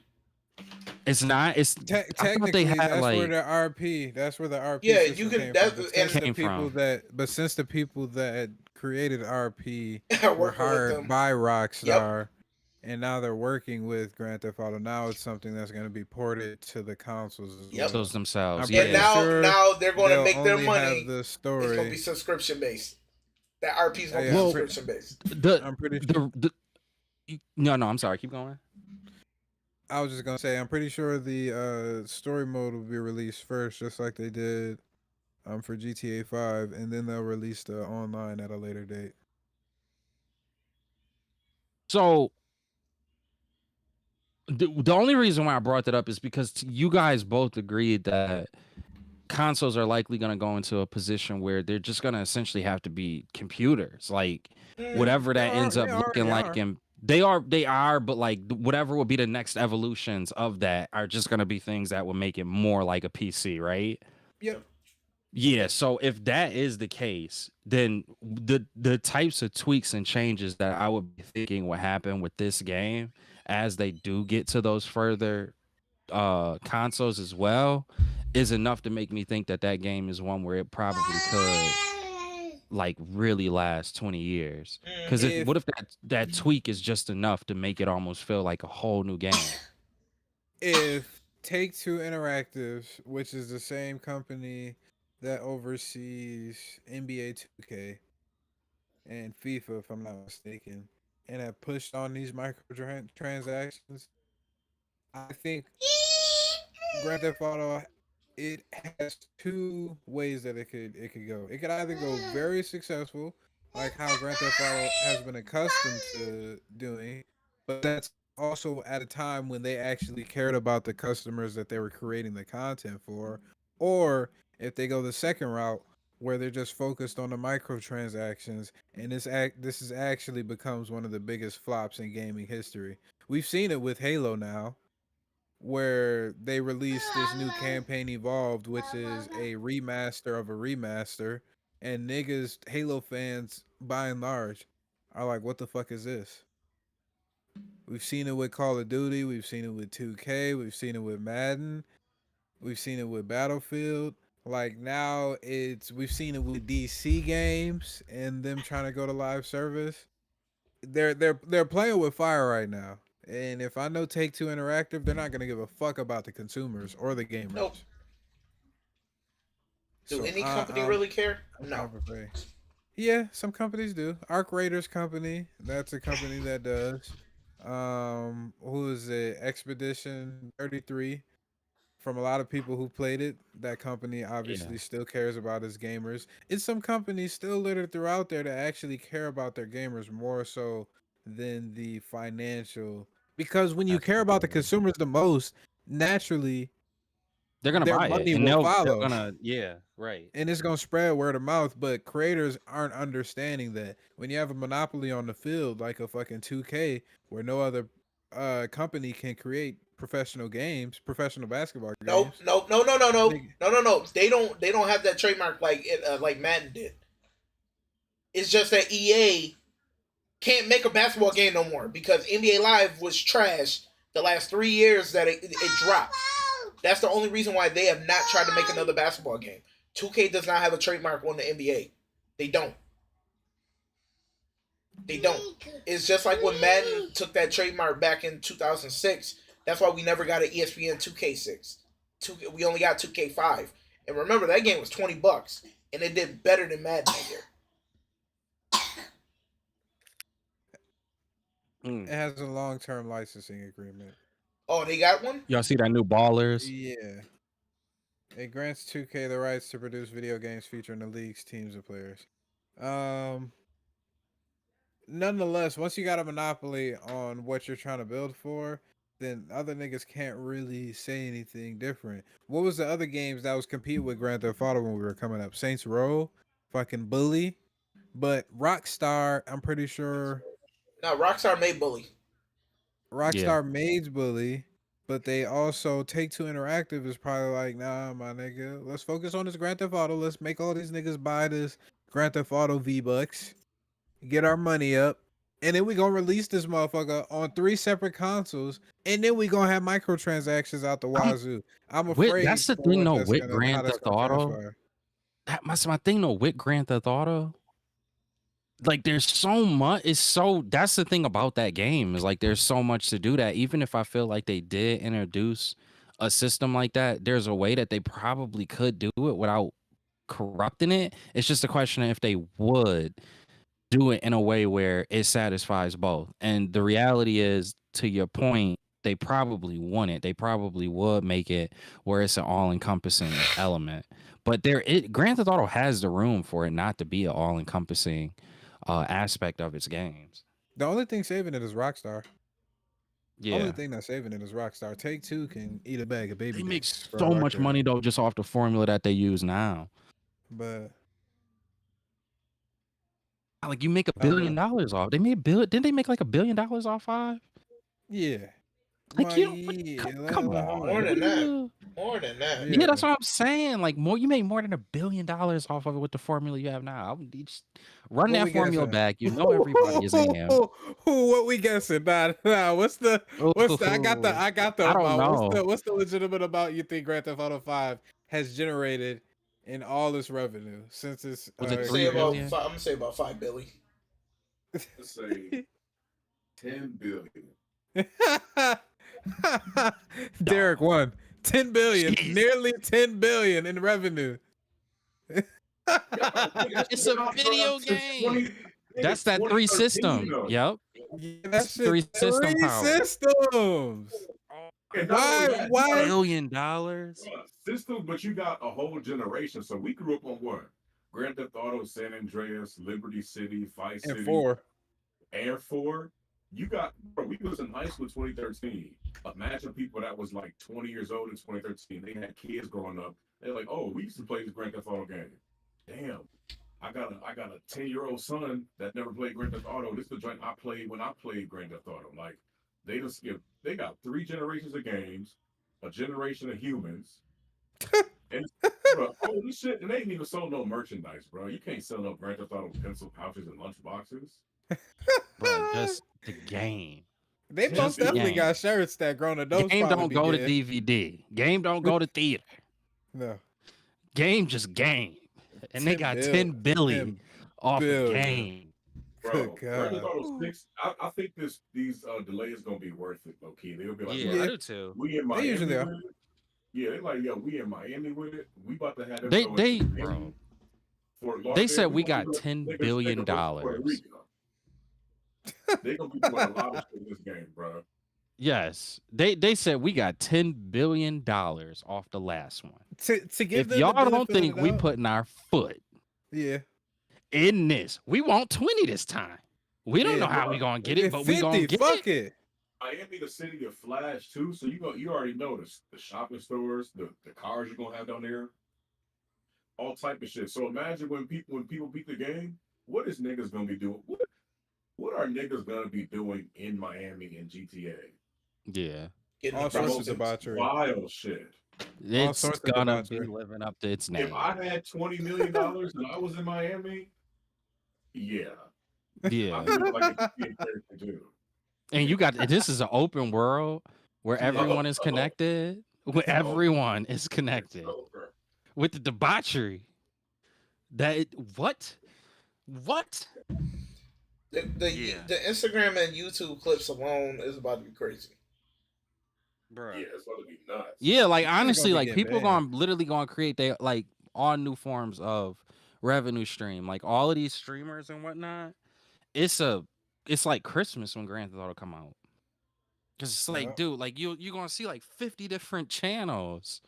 [SPEAKER 4] It's not. It's I thought they
[SPEAKER 2] Technically,
[SPEAKER 4] had
[SPEAKER 2] that's where
[SPEAKER 4] like
[SPEAKER 2] the RP. That's where the RP
[SPEAKER 5] Yeah, you
[SPEAKER 2] system
[SPEAKER 5] can.
[SPEAKER 2] came from.
[SPEAKER 5] That
[SPEAKER 2] But since the
[SPEAKER 4] came
[SPEAKER 2] people
[SPEAKER 4] from.
[SPEAKER 2] that created RP
[SPEAKER 5] and
[SPEAKER 2] were
[SPEAKER 5] working with
[SPEAKER 2] hired
[SPEAKER 5] them.
[SPEAKER 2] by
[SPEAKER 5] Yep.
[SPEAKER 2] Rockstar, and now they're working with Grand Theft Auto. Now it's something that's going to be ported to the consoles as
[SPEAKER 5] Yep.
[SPEAKER 2] well.
[SPEAKER 4] Those themselves,
[SPEAKER 2] I'm
[SPEAKER 5] And
[SPEAKER 2] pretty
[SPEAKER 4] yeah.
[SPEAKER 2] sure
[SPEAKER 5] now they're going to
[SPEAKER 2] they'll
[SPEAKER 5] make their
[SPEAKER 2] only have
[SPEAKER 5] money.
[SPEAKER 2] the
[SPEAKER 5] It's going to be
[SPEAKER 2] story.
[SPEAKER 5] subscription based. That RP is going to be
[SPEAKER 2] Yeah,
[SPEAKER 4] Well,
[SPEAKER 5] subscription based.
[SPEAKER 2] I'm pretty.
[SPEAKER 4] No, I'm sorry. Keep going.
[SPEAKER 2] I was just gonna say, I'm pretty sure the story mode will be released first, just like they did for GTA 5, and then they'll release the online at a later date.
[SPEAKER 4] So the only reason why I brought that up is because you guys both agreed that consoles are likely going to go into a position where they're just going to essentially have to be computers, like whatever that ends
[SPEAKER 2] They
[SPEAKER 4] up looking
[SPEAKER 2] already
[SPEAKER 4] like.
[SPEAKER 2] are.
[SPEAKER 4] And they are, but like whatever will be the next evolutions of that are just going to be things that will make it more like a PC, right?
[SPEAKER 2] Yep.
[SPEAKER 4] Yeah, so if that is the case, then the types of tweaks and changes that I would be thinking would happen with this game as they do get to those further consoles as well is enough to make me think that that game is one where it probably could like really last 20 years. Cuz
[SPEAKER 2] If
[SPEAKER 4] what if that tweak is just enough to make it almost feel like a whole new game?
[SPEAKER 2] if Take-Two Interactive, which is the same company that oversees NBA 2K and FIFA, if I'm not mistaken, and have pushed on these microtransactions, I think Grand Theft Auto it has two ways that it could go. It could either go very successful, like how Grand Theft Auto has been accustomed to doing, but that's also at a time when they actually cared about the customers that they were creating the content for, or if they go the second route where they're just focused on the microtransactions and this is actually becomes one of the biggest flops in gaming history. We've seen it with Halo now where they released this new campaign Evolved, which is a remaster of a remaster, and niggas, Halo fans, by and large, are like, "What the fuck is this?" We've seen it with Call of Duty, we've seen it with 2K, we've seen it with Madden, we've seen it with Battlefield. Like now, we've seen it with DC games and them trying to go to live service. They're playing with fire right now. And if I know Take Two Interactive, they're not gonna give a fuck about the consumers or the
[SPEAKER 5] Nope.
[SPEAKER 2] gamers.
[SPEAKER 5] Do
[SPEAKER 2] So
[SPEAKER 5] any company really care?
[SPEAKER 2] I'm
[SPEAKER 5] No.
[SPEAKER 2] kind of afraid. Yeah, some companies do. Arc Raiders company, that's a company that does. Who is it? Expedition 33. From a lot of people who played it, that company
[SPEAKER 4] Yeah.
[SPEAKER 2] obviously still cares about its gamers. It's some companies still littered throughout there that actually care about their gamers more so than the financial. Because when you care about the
[SPEAKER 4] Absolutely.
[SPEAKER 2] consumers the most, naturally
[SPEAKER 4] They're going to
[SPEAKER 2] their
[SPEAKER 4] buy it
[SPEAKER 2] money
[SPEAKER 4] and
[SPEAKER 2] will
[SPEAKER 4] they're
[SPEAKER 2] follow.
[SPEAKER 4] going to yeah, right.
[SPEAKER 2] And it's gonna spread word of mouth, but creators aren't understanding that when you have a monopoly on the field like a fucking 2K, where no other company can create professional games, professional basketball
[SPEAKER 5] Nope.
[SPEAKER 2] games.
[SPEAKER 5] Nope. No. No. No. No.
[SPEAKER 2] Nigga,
[SPEAKER 5] No. No. No. They don't. They don't have that trademark like Madden did. It's just that EA can't make a basketball game no more because NBA Live was trash the last 3 years that it dropped. That's the only reason why they have not tried to make another basketball game. 2K does not have a trademark on the NBA. They don't. They don't. It's just like when Madden took that trademark back in 2006. That's why we never got an ESPN 2K6. We only got 2K5. And remember, that game was $20, and it did better than Madden that year.
[SPEAKER 2] it has a long-term licensing agreement.
[SPEAKER 5] Oh, they got one?
[SPEAKER 4] Y'all see that new Ballers?
[SPEAKER 2] Yeah. It grants 2K the rights to produce video games featuring the league's teams of players. Nonetheless, once you got a monopoly on what you're trying to build for, then other niggas can't really say anything different. What was the other games that was competing with Grand Theft Auto when we were coming up? Saints Row, fucking Bully, but Rockstar, I'm pretty sure
[SPEAKER 5] Now Rockstar made Bully.
[SPEAKER 4] Yeah.
[SPEAKER 2] Rockstar made Bully, but they also Take Two Interactive is probably like, nah, my nigga, let's focus on this Grand Theft Auto. Let's make all these niggas buy this Grand Theft Auto V-Bucks, get our money up, and then we gonna release this motherfucker on 3 separate consoles, and then we gonna have microtransactions out the wazoo. I'm afraid
[SPEAKER 4] That's the
[SPEAKER 2] for
[SPEAKER 4] thing
[SPEAKER 2] what
[SPEAKER 4] though
[SPEAKER 2] that's
[SPEAKER 4] with
[SPEAKER 2] gonna how
[SPEAKER 4] Grand
[SPEAKER 2] that's
[SPEAKER 4] Theft
[SPEAKER 2] gonna
[SPEAKER 4] Auto.
[SPEAKER 2] transpire.
[SPEAKER 4] That's my thing though with Grand Theft Auto. Like there's so much. That's the thing about that game is like there's so much to do that even if I feel like they did introduce a system like that, there's a way that they probably could do it without corrupting it. It's just a question of if they would do it in a way where it satisfies both. And the reality is, to your point, they probably wouldn't. They probably would make it where it's an all-encompassing element. But Grand Theft Auto has the room for it not to be an all-encompassing aspect of its games.
[SPEAKER 2] The only thing saving it is Rockstar.
[SPEAKER 4] Yeah,
[SPEAKER 2] Only thing that's saving it is Rockstar. Take Two can eat a bag of baby
[SPEAKER 4] they make
[SPEAKER 2] dicks for
[SPEAKER 4] so
[SPEAKER 2] all I
[SPEAKER 4] much
[SPEAKER 2] care.
[SPEAKER 4] money though just off the formula that they use now.
[SPEAKER 2] But
[SPEAKER 4] Like you make $1
[SPEAKER 2] I don't
[SPEAKER 4] billion
[SPEAKER 2] know.
[SPEAKER 4] off. They made Didn't they make like $1 billion off 5?
[SPEAKER 2] Yeah.
[SPEAKER 4] Like
[SPEAKER 2] Well,
[SPEAKER 4] you
[SPEAKER 2] yeah,
[SPEAKER 4] come
[SPEAKER 2] well,
[SPEAKER 4] on.
[SPEAKER 5] More
[SPEAKER 4] What
[SPEAKER 5] than
[SPEAKER 4] are
[SPEAKER 5] that.
[SPEAKER 4] you-
[SPEAKER 5] More than that.
[SPEAKER 2] Yeah.
[SPEAKER 4] Yeah, that's what I'm saying. Like you made more than $1 billion off of it with the formula you have now. You just run
[SPEAKER 2] What
[SPEAKER 4] that
[SPEAKER 2] we
[SPEAKER 4] formula
[SPEAKER 2] guessing?
[SPEAKER 4] back. You know everybody is in here.
[SPEAKER 2] What we guessing? Nah. What's the? I got the
[SPEAKER 4] I don't
[SPEAKER 2] amount.
[SPEAKER 4] know.
[SPEAKER 2] What's the legitimate amount you think Grand Theft Auto 5 has generated in all this revenue since it's
[SPEAKER 4] Was it
[SPEAKER 5] I'm
[SPEAKER 4] 3 billion?
[SPEAKER 5] gonna say about 5 billion.
[SPEAKER 3] Let's say 10 billion.
[SPEAKER 2] Derek won 10 billion,
[SPEAKER 4] Jeez.
[SPEAKER 2] nearly 10 billion in revenue.
[SPEAKER 4] It's a video game. That's that 3 system. Yep.
[SPEAKER 2] Yeah, that's
[SPEAKER 4] Three system power.
[SPEAKER 2] systems. Why?
[SPEAKER 4] $1 billion?
[SPEAKER 3] Systems, but you got a whole generation. So we grew up on what? Grand Theft Auto, San Andreas, Liberty City, Vice
[SPEAKER 2] And
[SPEAKER 3] City,
[SPEAKER 2] 4.
[SPEAKER 3] Air 4. You got, bro, we was in high school in 2013. Imagine people that was like 20 years old in 2013. They had kids growing up. They're like, oh, we used to play this Grand Theft Auto game. Damn, I got a 10-year-old son that never played Grand Theft Auto. This is the joint I played when I played Grand Theft Auto. Like, they got 3 generations of games, a generation of humans. And bro, holy shit, and they ain't even sold no merchandise, bro. You can't sell no Grand Theft Auto pencil pouches and lunch boxes.
[SPEAKER 4] Bro, just the game.
[SPEAKER 2] They
[SPEAKER 3] Just
[SPEAKER 2] most
[SPEAKER 3] the
[SPEAKER 2] definitely
[SPEAKER 4] game.
[SPEAKER 2] got shirts that grown adults
[SPEAKER 4] Game
[SPEAKER 2] probably
[SPEAKER 4] don't
[SPEAKER 2] be
[SPEAKER 4] go to
[SPEAKER 2] getting.
[SPEAKER 4] DVD. Game don't go to theater.
[SPEAKER 2] No.
[SPEAKER 4] Game just game. And they
[SPEAKER 2] 10
[SPEAKER 4] got
[SPEAKER 2] bill-
[SPEAKER 4] 10 billion
[SPEAKER 2] 10
[SPEAKER 4] off the
[SPEAKER 2] billion.
[SPEAKER 4] game.
[SPEAKER 3] Bro,
[SPEAKER 2] Good
[SPEAKER 3] Grand Theft
[SPEAKER 2] God.
[SPEAKER 3] Auto 6, I think these delays gonna be worth it, low key. They'll be like,
[SPEAKER 2] Yeah.
[SPEAKER 3] "Bro,
[SPEAKER 2] I
[SPEAKER 4] do too.
[SPEAKER 3] we in Miami
[SPEAKER 2] usually are.
[SPEAKER 3] with it." Yeah, they like, yo, we in Miami with it. We about to have them
[SPEAKER 4] They-
[SPEAKER 3] go
[SPEAKER 4] they-
[SPEAKER 3] into
[SPEAKER 4] bro.
[SPEAKER 3] Miami, Fort
[SPEAKER 4] They
[SPEAKER 3] Lauderdale.
[SPEAKER 4] said we
[SPEAKER 3] gonna
[SPEAKER 4] got
[SPEAKER 3] do
[SPEAKER 4] $10
[SPEAKER 3] niggas
[SPEAKER 4] billion.
[SPEAKER 3] go to Puerto Rico. They gonna be doing a lot of shit in this game, bro.
[SPEAKER 4] Yes. They said we got $10 billion off the last one.
[SPEAKER 2] To give
[SPEAKER 4] If
[SPEAKER 2] them
[SPEAKER 4] y'all
[SPEAKER 2] the
[SPEAKER 4] don't
[SPEAKER 2] benefit of
[SPEAKER 4] think
[SPEAKER 2] the
[SPEAKER 4] we
[SPEAKER 2] doubt-
[SPEAKER 4] putting our foot
[SPEAKER 2] yeah.
[SPEAKER 4] in this, we want 20 this time. We don't
[SPEAKER 2] Yeah,
[SPEAKER 4] know how
[SPEAKER 3] bro.
[SPEAKER 4] we gonna get it, but
[SPEAKER 2] 50,
[SPEAKER 4] we gonna get
[SPEAKER 2] fuck
[SPEAKER 4] it.
[SPEAKER 2] it.
[SPEAKER 3] Miami, the city of Flash too. So you already noticed the shopping stores, the cars you're gonna have down there, all type of shit. So imagine when people beat the game, what is niggas gonna be doing? What are niggas gonna be doing in Miami and GTA?
[SPEAKER 4] Yeah.
[SPEAKER 5] Getting
[SPEAKER 2] All
[SPEAKER 5] the
[SPEAKER 2] sorts of
[SPEAKER 5] prostitutes.
[SPEAKER 2] debauchery.
[SPEAKER 3] Wild shit.
[SPEAKER 4] It's
[SPEAKER 2] sorts of
[SPEAKER 4] gonna be
[SPEAKER 2] debauchery.
[SPEAKER 4] living up to its name.
[SPEAKER 3] If I had $20 million and I was in Miami, yeah, I
[SPEAKER 4] Yeah.
[SPEAKER 3] feel like it's a character too.
[SPEAKER 4] And you got this is an open world where
[SPEAKER 2] Yeah.
[SPEAKER 4] everyone is connected. Where everyone is connected
[SPEAKER 3] Over.
[SPEAKER 4] with the debauchery. What?
[SPEAKER 5] The
[SPEAKER 4] Yeah.
[SPEAKER 5] the Instagram and YouTube clips alone is about to be crazy.
[SPEAKER 4] Bro.
[SPEAKER 3] Yeah, it's gonna be nuts.
[SPEAKER 4] Yeah, like
[SPEAKER 2] It's gonna
[SPEAKER 4] honestly,
[SPEAKER 2] be
[SPEAKER 4] like
[SPEAKER 2] getting
[SPEAKER 4] people
[SPEAKER 2] banned.
[SPEAKER 4] gonna create their like all new forms of revenue stream. Like all of these streamers and whatnot. It's like Christmas when Grand Theft Auto come out. Cause it's like,
[SPEAKER 2] Yeah.
[SPEAKER 4] dude, like you're gonna see like 50 different channels,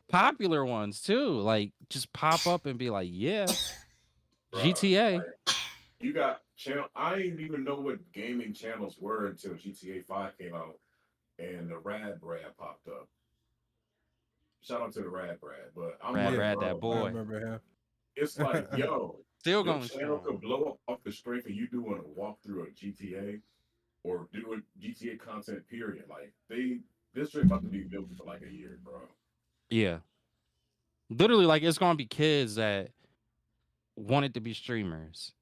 [SPEAKER 4] popular ones too. Like just pop up and be like, yeah,
[SPEAKER 3] Bruh,
[SPEAKER 4] GTA.
[SPEAKER 3] like, you got channel. I didn't even know what gaming channels were until GTA 5 came out. and the Rad Brad popped up. Shout out to the Rad Brad, but I'm
[SPEAKER 4] Rad
[SPEAKER 3] like,
[SPEAKER 2] Yeah,
[SPEAKER 4] Brad, that
[SPEAKER 3] bro,
[SPEAKER 2] I
[SPEAKER 4] boy.
[SPEAKER 2] remember
[SPEAKER 3] it's like,
[SPEAKER 2] him.
[SPEAKER 3] yo,
[SPEAKER 4] Still
[SPEAKER 3] your
[SPEAKER 4] going
[SPEAKER 3] channel
[SPEAKER 4] strong.
[SPEAKER 3] could blow up off the strength of you doing a walkthrough of GTA or doing GTA content. Period. Like this shit about to be built for like a year, bro.
[SPEAKER 4] Yeah. Literally, like it's gonna be kids that wanted to be streamers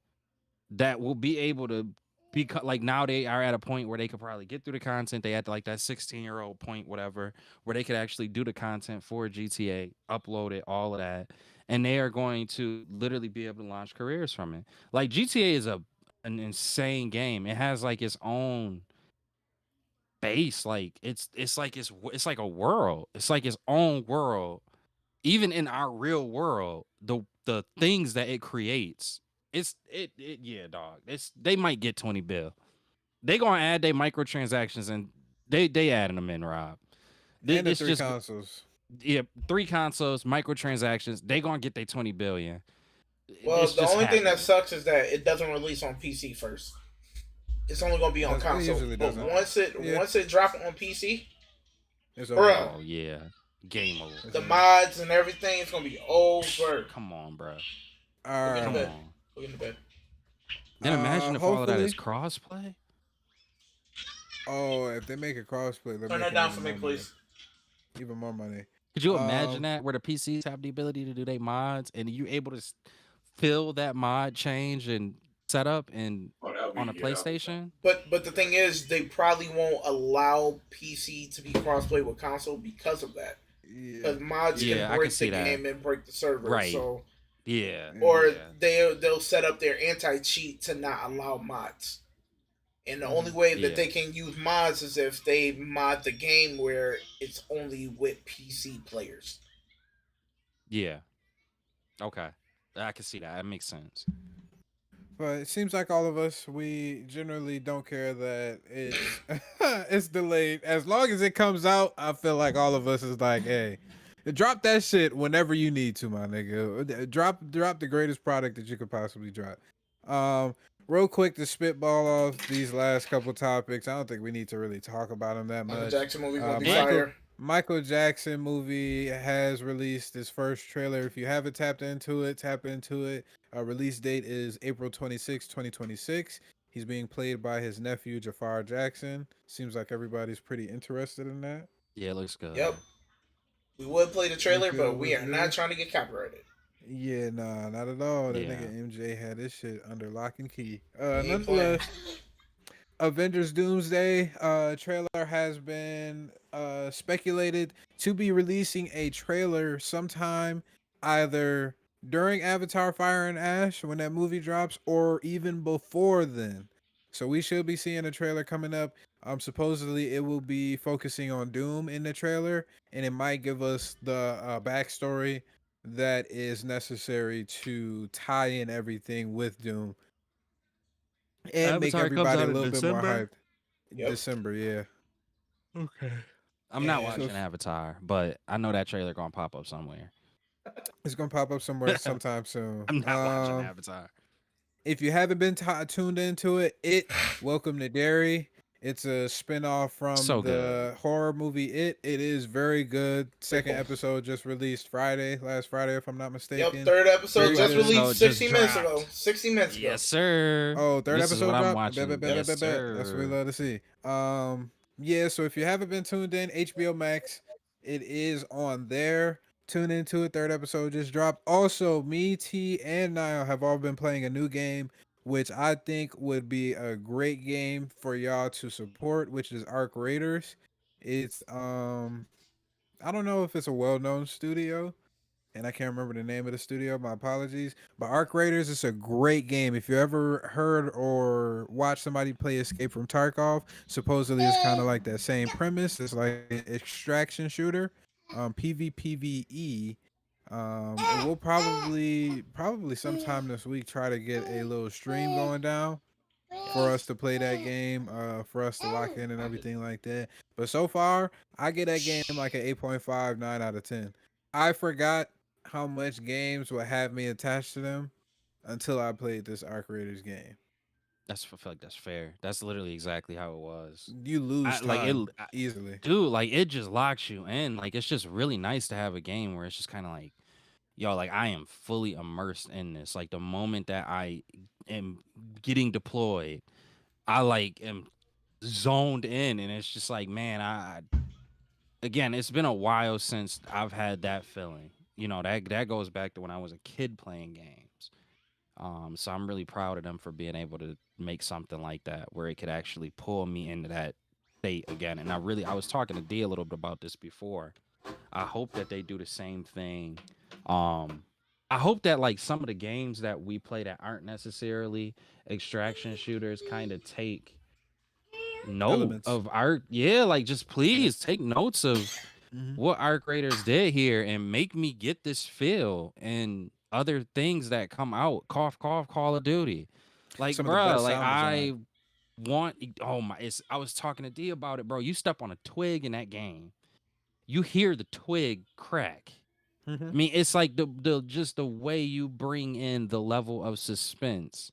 [SPEAKER 4] that will be able to be like now they are at a point where they could probably get through the content. They at like that 16-year-old point, whatever, where they could actually do the content for GTA, upload it, all of that, and they are going to literally be able to launch careers from it. Like GTA is an insane game. It has like its own base. Like it's like it's like a world. It's like its own world. Even in our real world, the things that it creates, yeah, dog. It's they might get 20 bill. They gonna add their microtransactions and they adding them in, Rob.
[SPEAKER 2] And the
[SPEAKER 4] It's
[SPEAKER 2] 3
[SPEAKER 4] just
[SPEAKER 2] consoles.
[SPEAKER 4] yeah, 3 consoles, microtransactions. They gonna get their 20 billion.
[SPEAKER 5] Well,
[SPEAKER 4] It's
[SPEAKER 5] the
[SPEAKER 4] just
[SPEAKER 5] only thing that
[SPEAKER 4] happening.
[SPEAKER 5] sucks is that it doesn't release on PC first. It's only gonna be on
[SPEAKER 2] It
[SPEAKER 5] console.
[SPEAKER 2] usually
[SPEAKER 5] But
[SPEAKER 2] doesn't. Yeah,
[SPEAKER 5] once it drop on PC,
[SPEAKER 2] it's over.
[SPEAKER 5] bruh,
[SPEAKER 4] Oh yeah, game over.
[SPEAKER 2] It's
[SPEAKER 5] the
[SPEAKER 2] over.
[SPEAKER 5] mods and everything is gonna be over.
[SPEAKER 4] Come on, bro.
[SPEAKER 5] We're getting
[SPEAKER 2] All
[SPEAKER 5] to
[SPEAKER 4] Come
[SPEAKER 2] right.
[SPEAKER 5] bed.
[SPEAKER 4] on.
[SPEAKER 5] We're getting to bed.
[SPEAKER 4] Then imagine if all of that is
[SPEAKER 2] Hopefully.
[SPEAKER 4] crossplay.
[SPEAKER 2] Oh, if they make a crossplay, they're
[SPEAKER 5] Turn that
[SPEAKER 2] making
[SPEAKER 5] down
[SPEAKER 2] even
[SPEAKER 5] for me,
[SPEAKER 2] more money.
[SPEAKER 5] please.
[SPEAKER 2] Even more money.
[SPEAKER 4] Could you imagine
[SPEAKER 2] Um,
[SPEAKER 4] that where the PCs have the ability to do their mods and you able to fill that mod change and setup and
[SPEAKER 3] Oh, that'll
[SPEAKER 4] on
[SPEAKER 3] be
[SPEAKER 4] a
[SPEAKER 3] yeah. That'll be
[SPEAKER 4] PlayStation?
[SPEAKER 5] But the thing is, they probably won't allow PC to be crossplay with console because of that.
[SPEAKER 2] yeah,
[SPEAKER 5] Because mods can
[SPEAKER 4] Yeah, I can
[SPEAKER 5] break the
[SPEAKER 4] see that.
[SPEAKER 5] game and break the server.
[SPEAKER 4] Right.
[SPEAKER 5] So
[SPEAKER 4] Yeah.
[SPEAKER 5] or
[SPEAKER 4] Yeah.
[SPEAKER 5] they'll set up their anti cheat to not allow mods. And the only
[SPEAKER 2] Mhm.
[SPEAKER 5] way that
[SPEAKER 4] Yeah.
[SPEAKER 5] they can use mods is if they mod the game where it's only with PC players.
[SPEAKER 4] Yeah. Okay. I can see that. That makes sense.
[SPEAKER 2] But it seems like all of us, we generally don't care that it's it's delayed. As long as it comes out, I feel like all of us is like, hey, drop that shit whenever you need to, my nigga. Drop the greatest product that you could possibly drop. Real quick to spitball off these last couple topics. I don't think we need to really talk about them that
[SPEAKER 5] Michael
[SPEAKER 2] much.
[SPEAKER 5] Jackson movie gonna be
[SPEAKER 2] Michael
[SPEAKER 5] fire.
[SPEAKER 2] Michael Jackson movie has released his first trailer. If you haven't tapped into it, tap into it. Release date is April 26, 2026. He's being played by his nephew, Jafar Jackson. Seems like everybody's pretty interested in that.
[SPEAKER 4] Yeah, it looks good.
[SPEAKER 5] Yep. We would play the
[SPEAKER 2] Look
[SPEAKER 5] trailer, but
[SPEAKER 2] good,
[SPEAKER 5] we
[SPEAKER 2] look
[SPEAKER 5] are not
[SPEAKER 2] good.
[SPEAKER 5] trying to get copyrighted.
[SPEAKER 2] Yeah, nah, not at all. That
[SPEAKER 4] Yeah.
[SPEAKER 2] nigga MJ had this shit under lock and key.
[SPEAKER 5] We ain't playing.
[SPEAKER 2] Nonetheless, Avengers Doomsday trailer has been speculated to be releasing a trailer sometime either during Avatar Fire and Ash when that movie drops or even before then. So we should be seeing a trailer coming up. Supposedly it will be focusing on Doom in the trailer, and it might give us the backstory that is necessary to tie in everything with Doom and make
[SPEAKER 4] Avatar comes
[SPEAKER 2] everybody
[SPEAKER 4] out
[SPEAKER 2] a
[SPEAKER 4] in
[SPEAKER 2] little bit more
[SPEAKER 4] December.
[SPEAKER 2] hyped.
[SPEAKER 5] Yep.
[SPEAKER 2] December, yeah.
[SPEAKER 4] Okay. I'm not
[SPEAKER 5] And
[SPEAKER 4] watching
[SPEAKER 2] So
[SPEAKER 4] Avatar, but I know that trailer gonna pop up somewhere.
[SPEAKER 2] it's gonna pop up somewhere sometime soon.
[SPEAKER 4] I'm not watching Avatar.
[SPEAKER 2] If you haven't been tuned into it, Welcome to Derry. It's a spinoff from
[SPEAKER 4] So good.
[SPEAKER 2] the horror movie It. It is very good. Second
[SPEAKER 5] Prequel.
[SPEAKER 2] episode just released last Friday, if I'm not
[SPEAKER 5] Yep,
[SPEAKER 2] mistaken.
[SPEAKER 5] third episode
[SPEAKER 2] Very
[SPEAKER 5] just
[SPEAKER 2] good.
[SPEAKER 5] released
[SPEAKER 4] Episode just
[SPEAKER 5] 60 minutes
[SPEAKER 4] dropped.
[SPEAKER 5] ago. 60 minutes ago.
[SPEAKER 4] Yes, sir.
[SPEAKER 2] Oh, third
[SPEAKER 4] This is
[SPEAKER 2] episode
[SPEAKER 4] what I'm
[SPEAKER 2] dropped.
[SPEAKER 4] watching. Yes,
[SPEAKER 2] That's what we
[SPEAKER 4] sir.
[SPEAKER 2] love to see. Yeah. So if you haven't been tuned in, HBO Max, it is on there. Tune into it. Third episode just dropped. Also, me, T, and Niall have all been playing a new game, which I think would be a great game for y'all to support, which is Arc Raiders. It's I don't know if it's a well-known studio, and I can't remember the name of the studio. My apologies. But Arc Raiders is a great game. If you ever heard or watched somebody play Escape from Tarkov, supposedly it's kind of like that same premise. It's like an extraction shooter, PvPvE. And we'll probably sometime this week try to get a little stream going down for us to play that game, for us to lock in and everything like that. But so far, I get that game like an 8.5, 9 out of 10. I forgot how much games would have me attached to them until I played this Arc Raiders game.
[SPEAKER 4] I feel like that's fair. That's literally exactly how it was.
[SPEAKER 2] You lose
[SPEAKER 4] Like
[SPEAKER 2] time easily.
[SPEAKER 4] dude, like it just locks you in. Like it's just really nice to have a game where it's just kind of like, yo, like I am fully immersed in this. Like the moment that I am getting deployed, I like am zoned in, and it's just like, man, again, it's been a while since I've had that feeling. You know, that goes back to when I was a kid playing games. So I'm really proud of them for being able to make something like that where it could actually pull me into that state again. And I was talking to D a little bit about this before. I hope that they do the same thing. I hope that like some of the games that we play that aren't necessarily extraction shooters kind of take note
[SPEAKER 2] Elements.
[SPEAKER 4] of art. Yeah, like just please take notes of what art creators did here and make me get this feel and other things that come out. Cough, cough, Call of Duty. Like,
[SPEAKER 2] Some of the
[SPEAKER 4] bro,
[SPEAKER 2] best
[SPEAKER 4] like
[SPEAKER 2] sound
[SPEAKER 4] I
[SPEAKER 2] design.
[SPEAKER 4] want. Oh my! I was talking to D about it, bro. You step on a twig in that game, you hear the twig crack. I mean, it's like the just the way you bring in the level of suspense.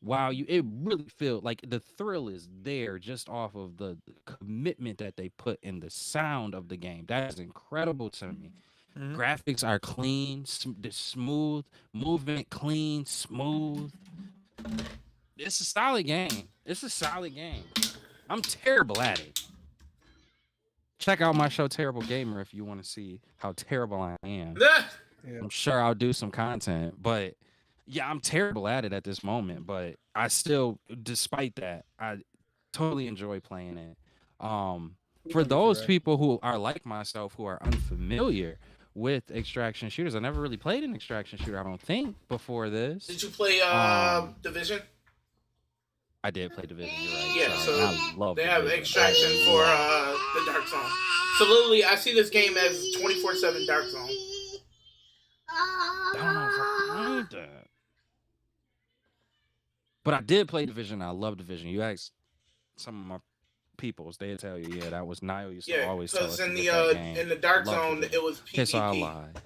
[SPEAKER 4] Wow, it really feels like the thrill is there just off of the commitment that they put in the sound of the game. That is incredible to me. Graphics are clean, smooth, movement clean, smooth. It's a solid game. It's a solid game. I'm terrible at it. Check out my show, Terrible Gamer, if you want to see how terrible I am. I'm sure I'll do some content, but yeah, I'm terrible at it at this moment. But I still, despite that, I totally enjoy playing it. For those people who are like myself, who are unfamiliar with extraction shooters, I never really played an extraction shooter, I don't think, before this.
[SPEAKER 5] Did you play Division?
[SPEAKER 4] I did play Division, you're right.
[SPEAKER 5] Yeah, so
[SPEAKER 4] I love
[SPEAKER 5] they have
[SPEAKER 4] Division.
[SPEAKER 5] extraction for the Dark Zone. So literally, I see this game as 24/7 Dark Zone.
[SPEAKER 4] I don't know if I played that. But I did play Division. I love Division. You ask some of my peoples, they'll tell you, yeah, that was Niall used to always tell us
[SPEAKER 5] because
[SPEAKER 4] to get that game.
[SPEAKER 5] in the Dark
[SPEAKER 4] Love
[SPEAKER 5] Zone,
[SPEAKER 4] Division.
[SPEAKER 5] it was PvP.
[SPEAKER 4] Okay, so I lied.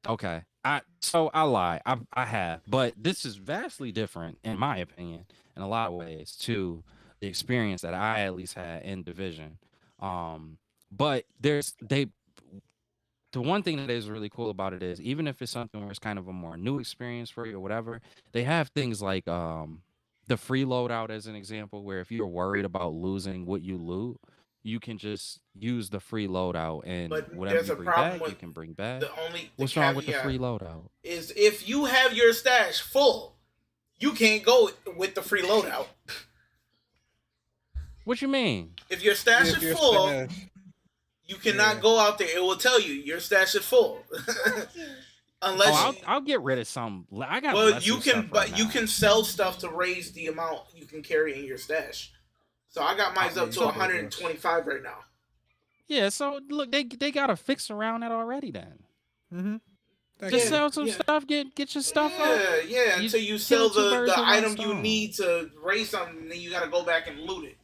[SPEAKER 4] Okay. I lie. I have. But this is vastly different, in my opinion, in a lot of ways, to the experience that I at least had in Division. But the one thing that is really cool about it is even if it's something where it's kind of a more new experience for you or whatever, they have things like the free loadout as an example, where if you're worried about losing what you loot, you can just use the free loadout and
[SPEAKER 5] But
[SPEAKER 4] whatever
[SPEAKER 5] there's
[SPEAKER 4] you
[SPEAKER 5] a
[SPEAKER 4] bring
[SPEAKER 5] problem
[SPEAKER 4] back,
[SPEAKER 5] with
[SPEAKER 4] you can bring back.
[SPEAKER 5] the
[SPEAKER 4] What's wrong with the free loadout?
[SPEAKER 5] Is if you have your stash full, you can't go with the free loadout.
[SPEAKER 4] What you mean?
[SPEAKER 5] If your stash is full, you cannot go out there. It will tell you your stash is full. Unless
[SPEAKER 4] I'll get rid of some. I got.
[SPEAKER 5] Well, you can, but you can sell stuff to raise the amount you can carry in your stash. So I got mine up to 125 right now.
[SPEAKER 4] Yeah. So look, they got a fix around that already. Then. Just
[SPEAKER 5] Yeah,
[SPEAKER 4] sell some stuff. Get your stuff up.
[SPEAKER 5] Yeah. Until you sell
[SPEAKER 4] kill two
[SPEAKER 5] the
[SPEAKER 4] birds with one
[SPEAKER 5] item you
[SPEAKER 4] stone.
[SPEAKER 5] need to raise something, and then you got to go back and loot it,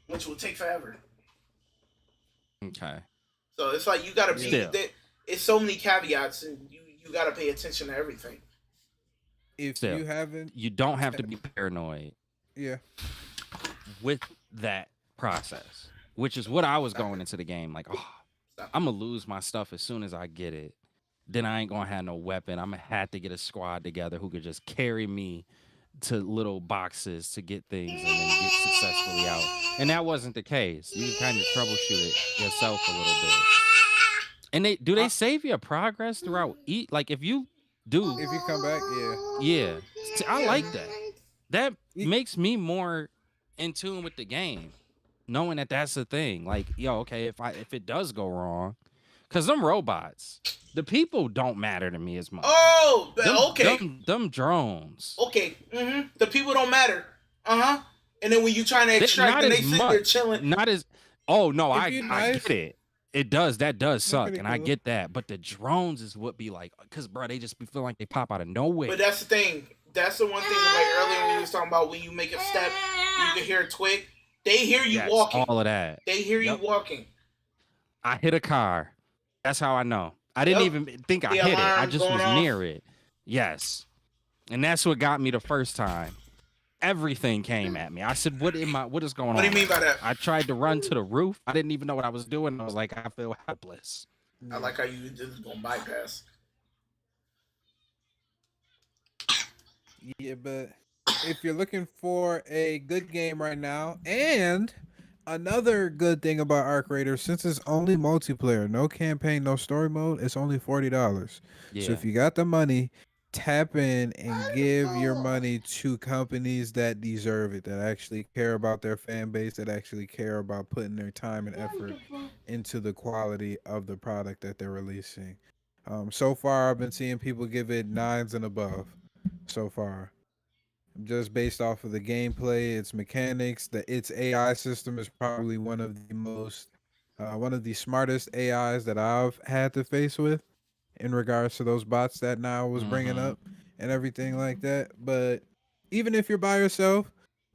[SPEAKER 5] which will take forever.
[SPEAKER 4] Okay.
[SPEAKER 5] So it's like you got to be.
[SPEAKER 4] Still.
[SPEAKER 5] It's so many caveats, and you got to pay attention to everything.
[SPEAKER 2] If
[SPEAKER 4] Still,
[SPEAKER 2] you haven't,
[SPEAKER 4] you don't have to be paranoid
[SPEAKER 2] yeah,
[SPEAKER 4] with that process, which is what I was going into the game. Like, oh, I'm going to lose my stuff as soon as I get it. Then I ain't going to have no weapon. I'm going to have to get a squad together who could just carry me to little boxes to get things and then get successfully out. And that wasn't the case. You can kind of troubleshoot it yourself a little bit. And they save your progress throughout like if you do,
[SPEAKER 2] if you come back,
[SPEAKER 4] yeah. I like that. That makes me more in tune with the game, knowing that that's the thing. Like, yo, okay, if it does go wrong, because them robots, the people don't matter to me as much.
[SPEAKER 5] Oh, okay.
[SPEAKER 4] Them drones.
[SPEAKER 5] Okay. The people don't matter. And then when you trying to extract, and they sit there chilling.
[SPEAKER 4] Not as. Oh no, I
[SPEAKER 2] nice,
[SPEAKER 4] get it. It does. That does suck, and
[SPEAKER 2] cool.
[SPEAKER 4] I get that. But the drones is what be like, because bro, they just be feeling like they pop out of nowhere.
[SPEAKER 5] But that's the thing. That's the one thing. Like earlier when you was talking about when you make a step, you can hear a twig. They hear you walking.
[SPEAKER 4] All of that.
[SPEAKER 5] They hear you walking.
[SPEAKER 4] I hit a car. That's how I know. I didn't even think I hit it. I just was near it. Yes, and that's what got me the first time. everything came at me. I said, what is going on?
[SPEAKER 5] What do you mean by that?
[SPEAKER 4] I tried to run to the roof. I didn't even know what I was doing. I was like, I feel helpless.
[SPEAKER 5] I like how you just gonna bypass.
[SPEAKER 2] Yeah, but if you're looking for a good game right now, and another good thing about Arc Raiders, since it's only multiplayer, no campaign, no story mode, it's only $40.
[SPEAKER 4] Yeah.
[SPEAKER 2] So if you got the money, tap in and give your money to companies that deserve it, that actually care about their fan base, that actually care about putting their time and effort into the quality of the product that they're releasing. So far, I've been seeing people give it 9s and above. So far, just based off of the gameplay, its mechanics, its AI system is probably one of the smartest AIs that I've had to face with in regards to those bots that Now was bringing up and everything like that. But even if you're by yourself,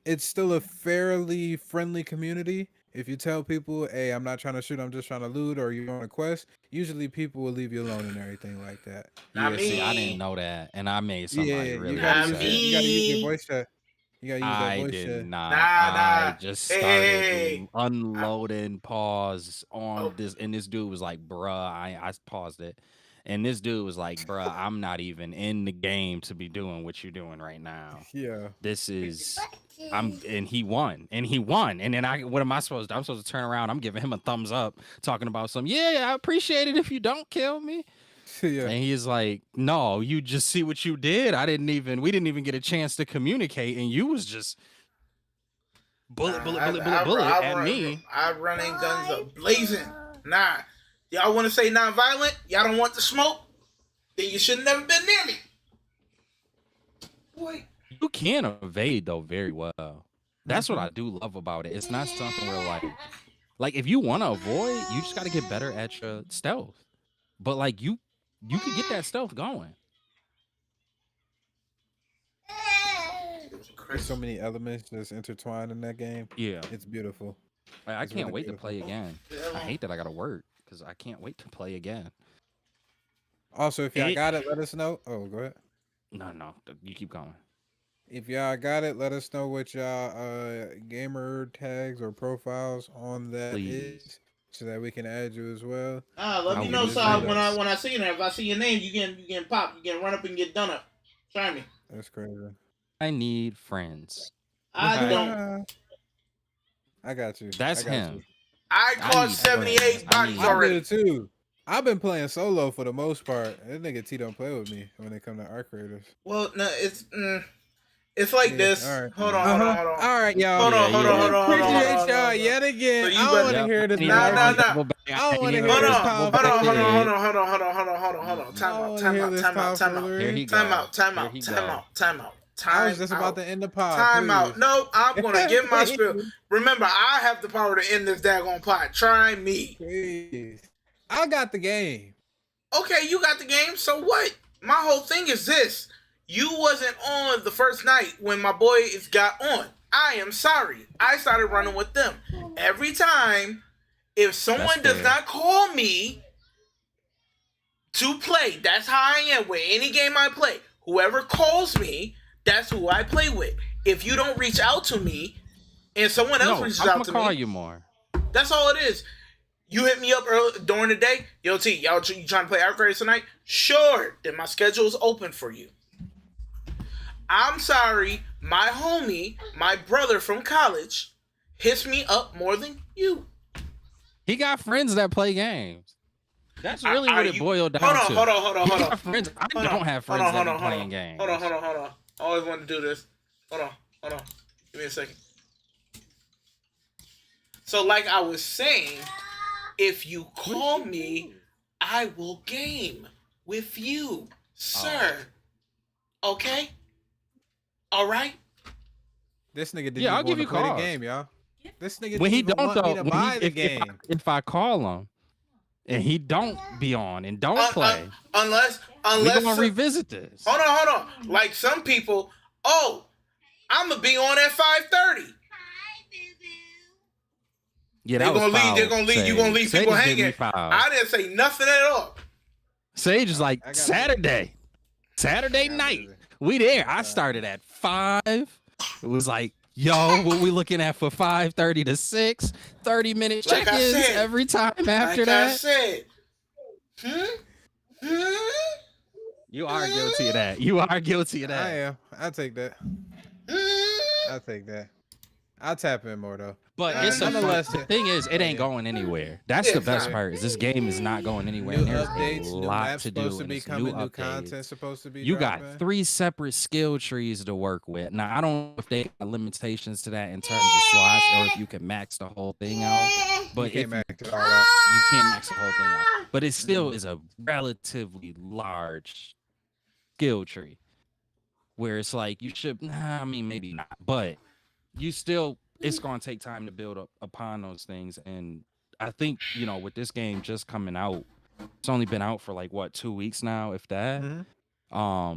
[SPEAKER 2] it's still a fairly friendly community. If you tell people, hey, I'm not trying to shoot, I'm just trying to loot, or you're on a quest, usually people will leave you alone and everything like that.
[SPEAKER 5] Not
[SPEAKER 4] Yeah, see, I
[SPEAKER 5] me.
[SPEAKER 4] didn't know that, and I made somebody really
[SPEAKER 2] you gotta,
[SPEAKER 4] upset.
[SPEAKER 2] you gotta use your voice chat. You gotta use that
[SPEAKER 4] I
[SPEAKER 2] voice
[SPEAKER 4] did
[SPEAKER 2] chat.
[SPEAKER 4] not.
[SPEAKER 5] Nah.
[SPEAKER 4] I just
[SPEAKER 5] Hey,
[SPEAKER 4] started
[SPEAKER 5] hey.
[SPEAKER 4] unloading pause on
[SPEAKER 5] Oh.
[SPEAKER 4] this, and this dude was like, "Bruh," I paused it, and this dude was like, "Bruh, I'm not even in the game to be doing what you're doing right now.
[SPEAKER 2] Yeah.
[SPEAKER 4] This is." And he won, and then what am I supposed to do? I'm supposed to turn around. I'm giving him a thumbs up, talking about I appreciate it if you don't kill me.
[SPEAKER 2] Yeah.
[SPEAKER 4] And he's like, no, you just see what you did. We didn't even get a chance to communicate, and you was just bullet at me.
[SPEAKER 5] I run in guns up blazing. Nah. Y'all want to say non-violent? Y'all don't want the smoke? Then you should have never been near me. Boy.
[SPEAKER 4] You can evade though very well. That's what I do love about it. It's not something where like if you want to avoid, you just got to get better at your stealth. But like you can get that stealth going.
[SPEAKER 2] There's so many elements just intertwined in that game.
[SPEAKER 4] Yeah,
[SPEAKER 2] It's beautiful.
[SPEAKER 4] I
[SPEAKER 2] It's
[SPEAKER 4] can't
[SPEAKER 2] really
[SPEAKER 4] wait to
[SPEAKER 2] beautiful.
[SPEAKER 4] play again. I hate that I got to work because I can't wait to play again.
[SPEAKER 2] Also, if y'all got it, let us know. Oh, go ahead.
[SPEAKER 4] No, you keep going.
[SPEAKER 2] If y'all got it, let us know what y'all gamer tags or profiles on that
[SPEAKER 4] Please.
[SPEAKER 2] is, so that we can add you as well.
[SPEAKER 5] Let
[SPEAKER 4] I
[SPEAKER 5] me
[SPEAKER 4] would
[SPEAKER 5] know,
[SPEAKER 4] just
[SPEAKER 5] Saab,
[SPEAKER 4] do
[SPEAKER 5] when
[SPEAKER 4] that.
[SPEAKER 5] I see you there. If I see your name, you getting popped. You getting run up and get done up. Try me.
[SPEAKER 2] That's crazy.
[SPEAKER 4] I need friends.
[SPEAKER 5] I don't.
[SPEAKER 2] I got you.
[SPEAKER 4] That's
[SPEAKER 2] I got
[SPEAKER 4] him.
[SPEAKER 2] you.
[SPEAKER 5] I caught
[SPEAKER 4] need
[SPEAKER 5] 78
[SPEAKER 4] friends. I
[SPEAKER 5] bodies
[SPEAKER 4] need-
[SPEAKER 2] I
[SPEAKER 5] already.
[SPEAKER 2] did too. I've been playing solo for the most part. That nigga T don't play with me when it come to Arc Raiders.
[SPEAKER 5] Well, no, it's like
[SPEAKER 2] Yeah,
[SPEAKER 5] this.
[SPEAKER 2] all right.
[SPEAKER 5] Hold on.
[SPEAKER 2] All right, y'all.
[SPEAKER 5] Hold on.
[SPEAKER 2] Appreciate y'all yet again.
[SPEAKER 5] So you
[SPEAKER 2] I don't
[SPEAKER 5] better-
[SPEAKER 2] want to hear this.
[SPEAKER 5] Nah. I
[SPEAKER 2] don't wanna hear
[SPEAKER 5] Hold
[SPEAKER 2] this
[SPEAKER 5] on.
[SPEAKER 2] tomfoolery.
[SPEAKER 5] Time out.
[SPEAKER 4] Here he
[SPEAKER 5] Time
[SPEAKER 4] go.
[SPEAKER 5] out. Time
[SPEAKER 4] Here
[SPEAKER 5] out.
[SPEAKER 4] he
[SPEAKER 5] Time
[SPEAKER 4] go.
[SPEAKER 5] out. Time out.
[SPEAKER 2] I
[SPEAKER 5] Time
[SPEAKER 2] was just about
[SPEAKER 5] out.
[SPEAKER 2] to end the pod.
[SPEAKER 5] Time
[SPEAKER 2] please.
[SPEAKER 5] out. No, I'm gonna give my spiel. Remember, I have the power to end this daggone pod. Try me.
[SPEAKER 2] Please. I got the game.
[SPEAKER 5] Okay, you got the game. So what? My whole thing is this: you wasn't on the first night when my boys got on. I am sorry. I started running with them every time. If someone does
[SPEAKER 4] fair.
[SPEAKER 5] not call me to play, that's how I am with any game I play. Whoever calls me, that's who I play with. If you don't reach out to me, and someone else
[SPEAKER 4] No,
[SPEAKER 5] reaches
[SPEAKER 4] I'm
[SPEAKER 5] out
[SPEAKER 4] gonna
[SPEAKER 5] to
[SPEAKER 4] call
[SPEAKER 5] me,
[SPEAKER 4] you more.
[SPEAKER 5] that's all it is. You hit me up early during the day. Yo, T, you trying to play Arc Raiders tonight? Sure. Then my schedule is open for you. I'm sorry, my homie, my brother from college, hits me up more than you.
[SPEAKER 4] He got friends that play games. That's really
[SPEAKER 5] Are
[SPEAKER 4] what it
[SPEAKER 5] you-
[SPEAKER 4] boiled down
[SPEAKER 5] Hold on,
[SPEAKER 4] to.
[SPEAKER 5] hold on.
[SPEAKER 4] He got friends. I don't have friends that be playing games.
[SPEAKER 5] Hold on. I always wanted to do this. Hold on. Give me a second. So, like I was saying, if you call me, I will game with you, sir. Okay? All right?
[SPEAKER 2] This nigga didn't
[SPEAKER 4] Yeah, I'll
[SPEAKER 2] even
[SPEAKER 4] give
[SPEAKER 2] want
[SPEAKER 4] you
[SPEAKER 2] to play the
[SPEAKER 4] calls.
[SPEAKER 2] game, y'all. This nigga
[SPEAKER 4] When
[SPEAKER 2] didn't
[SPEAKER 4] he
[SPEAKER 2] even
[SPEAKER 4] don't
[SPEAKER 2] want me
[SPEAKER 4] though,
[SPEAKER 2] to buy the game.
[SPEAKER 4] if I call him and he don't be on and don't play,
[SPEAKER 5] Unless
[SPEAKER 4] we gonna revisit this.
[SPEAKER 5] Hold on. Like some people, I'm gonna be on at 5:30.
[SPEAKER 4] Yeah,
[SPEAKER 5] They're
[SPEAKER 4] that was
[SPEAKER 5] gonna leave.
[SPEAKER 4] foul,
[SPEAKER 5] They're gonna leave. You gonna leave
[SPEAKER 4] Sage
[SPEAKER 5] people
[SPEAKER 4] did me
[SPEAKER 5] hanging.
[SPEAKER 4] foul.
[SPEAKER 5] I didn't say nothing at all.
[SPEAKER 4] Sage is like
[SPEAKER 2] I got
[SPEAKER 4] Saturday
[SPEAKER 2] I got
[SPEAKER 4] night.
[SPEAKER 2] busy.
[SPEAKER 4] We there. I started at 5. It was like, yo, what we looking at for 5:30 to 6, 30-minute
[SPEAKER 5] Like I
[SPEAKER 4] check-ins
[SPEAKER 5] said.
[SPEAKER 4] every time after
[SPEAKER 5] Like
[SPEAKER 4] that.
[SPEAKER 5] I said.
[SPEAKER 4] You are guilty of that. You are guilty of
[SPEAKER 2] I
[SPEAKER 4] that.
[SPEAKER 2] am. I take that. I take that. I'll tap in more though.
[SPEAKER 4] But it's a fun,
[SPEAKER 2] nonetheless,
[SPEAKER 4] the thing is, it ain't going anywhere. That's
[SPEAKER 5] Yeah,
[SPEAKER 4] the
[SPEAKER 5] it's
[SPEAKER 4] best
[SPEAKER 5] not.
[SPEAKER 4] part. Is this game is not going anywhere.
[SPEAKER 2] New
[SPEAKER 4] And there's
[SPEAKER 2] updates,
[SPEAKER 4] a
[SPEAKER 2] new
[SPEAKER 4] lot
[SPEAKER 2] maps
[SPEAKER 4] to do.
[SPEAKER 2] supposed to
[SPEAKER 4] And
[SPEAKER 2] be
[SPEAKER 4] it's
[SPEAKER 2] coming, new
[SPEAKER 4] updates.
[SPEAKER 2] content supposed to be
[SPEAKER 4] You
[SPEAKER 2] dropping.
[SPEAKER 4] got 3 separate skill trees to work with. Now, I don't know if they got limitations to that in terms of slots or if you can max the whole thing out. But
[SPEAKER 2] You
[SPEAKER 4] if
[SPEAKER 2] can't max it all out.
[SPEAKER 4] you can't max the whole thing out. But it still is a relatively large skill tree where it's like you should, I mean, maybe not, but you still, it's going to take time to build up upon those things. And I think, you know, with this game just coming out, it's only been out for like what, 2 weeks now, if that. I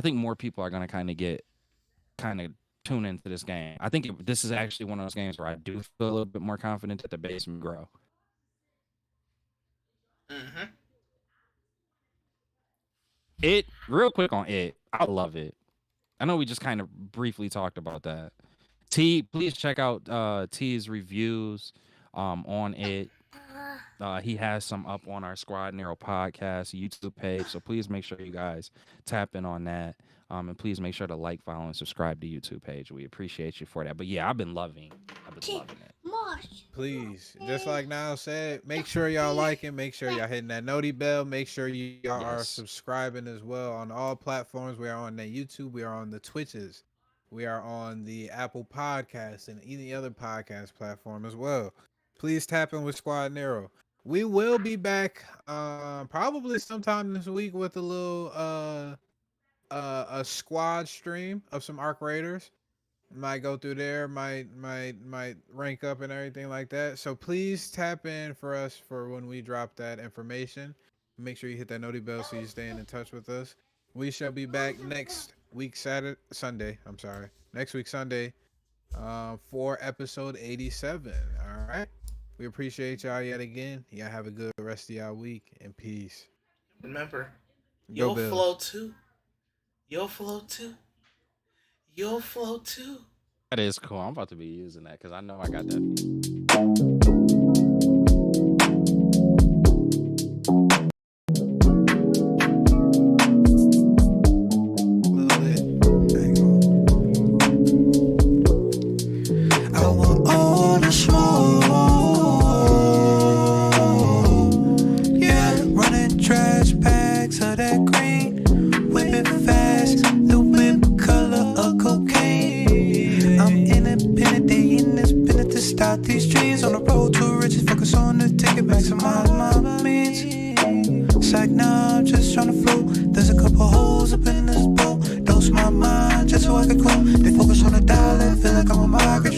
[SPEAKER 4] think more people are going to kind of tune into this game. I think this is actually one of those games where I do feel a little bit more confident that the base will grow. It, real quick on it, I love it. I know we just kind of briefly talked about that. T, please check out T's reviews on it. He has some up on our Squad Nero podcast YouTube page, so please make sure you guys tap in on that. And please make sure to like, follow, and subscribe to the YouTube page. We appreciate you for that. But yeah, I've been loving it.
[SPEAKER 2] Please, just like Niall said, make sure y'all liking, make sure y'all hitting that noti bell, make sure y'all are subscribing as well on all platforms. We are on the YouTube, we are on the Twitches, we are on the Apple Podcasts and any other podcast platform as well. Please tap in with Squad Nero. We will be back probably sometime this week with a little a squad stream of some Arc Raiders. Might go through there, might rank up and everything like that. So please tap in for us for when we drop that information. Make sure you hit that noti bell so you staying in touch with us. We shall be back next week Sunday. Next week Sunday, for episode 87. All right. We appreciate y'all yet again. Y'all have a good rest of y'all week and peace.
[SPEAKER 5] Remember,
[SPEAKER 2] Go
[SPEAKER 5] you'll
[SPEAKER 2] Bills.
[SPEAKER 5] flow too. You'll flow too. You'll flow too.
[SPEAKER 4] That is cool. I'm about to be using that because I know I got that.
[SPEAKER 1] I want all the smoke. Yeah, running trash bags of that green, whipping fast, the whip color of cocaine. I'm independent, they in this business to start these dreams. On the road to riches, focus on the ticket, maximize my means. It's like now I'm just trying to float. There's a couple holes up in this boat. Dose my mind just so I can cope. They focus on the dollar, feel like I'm a migrant.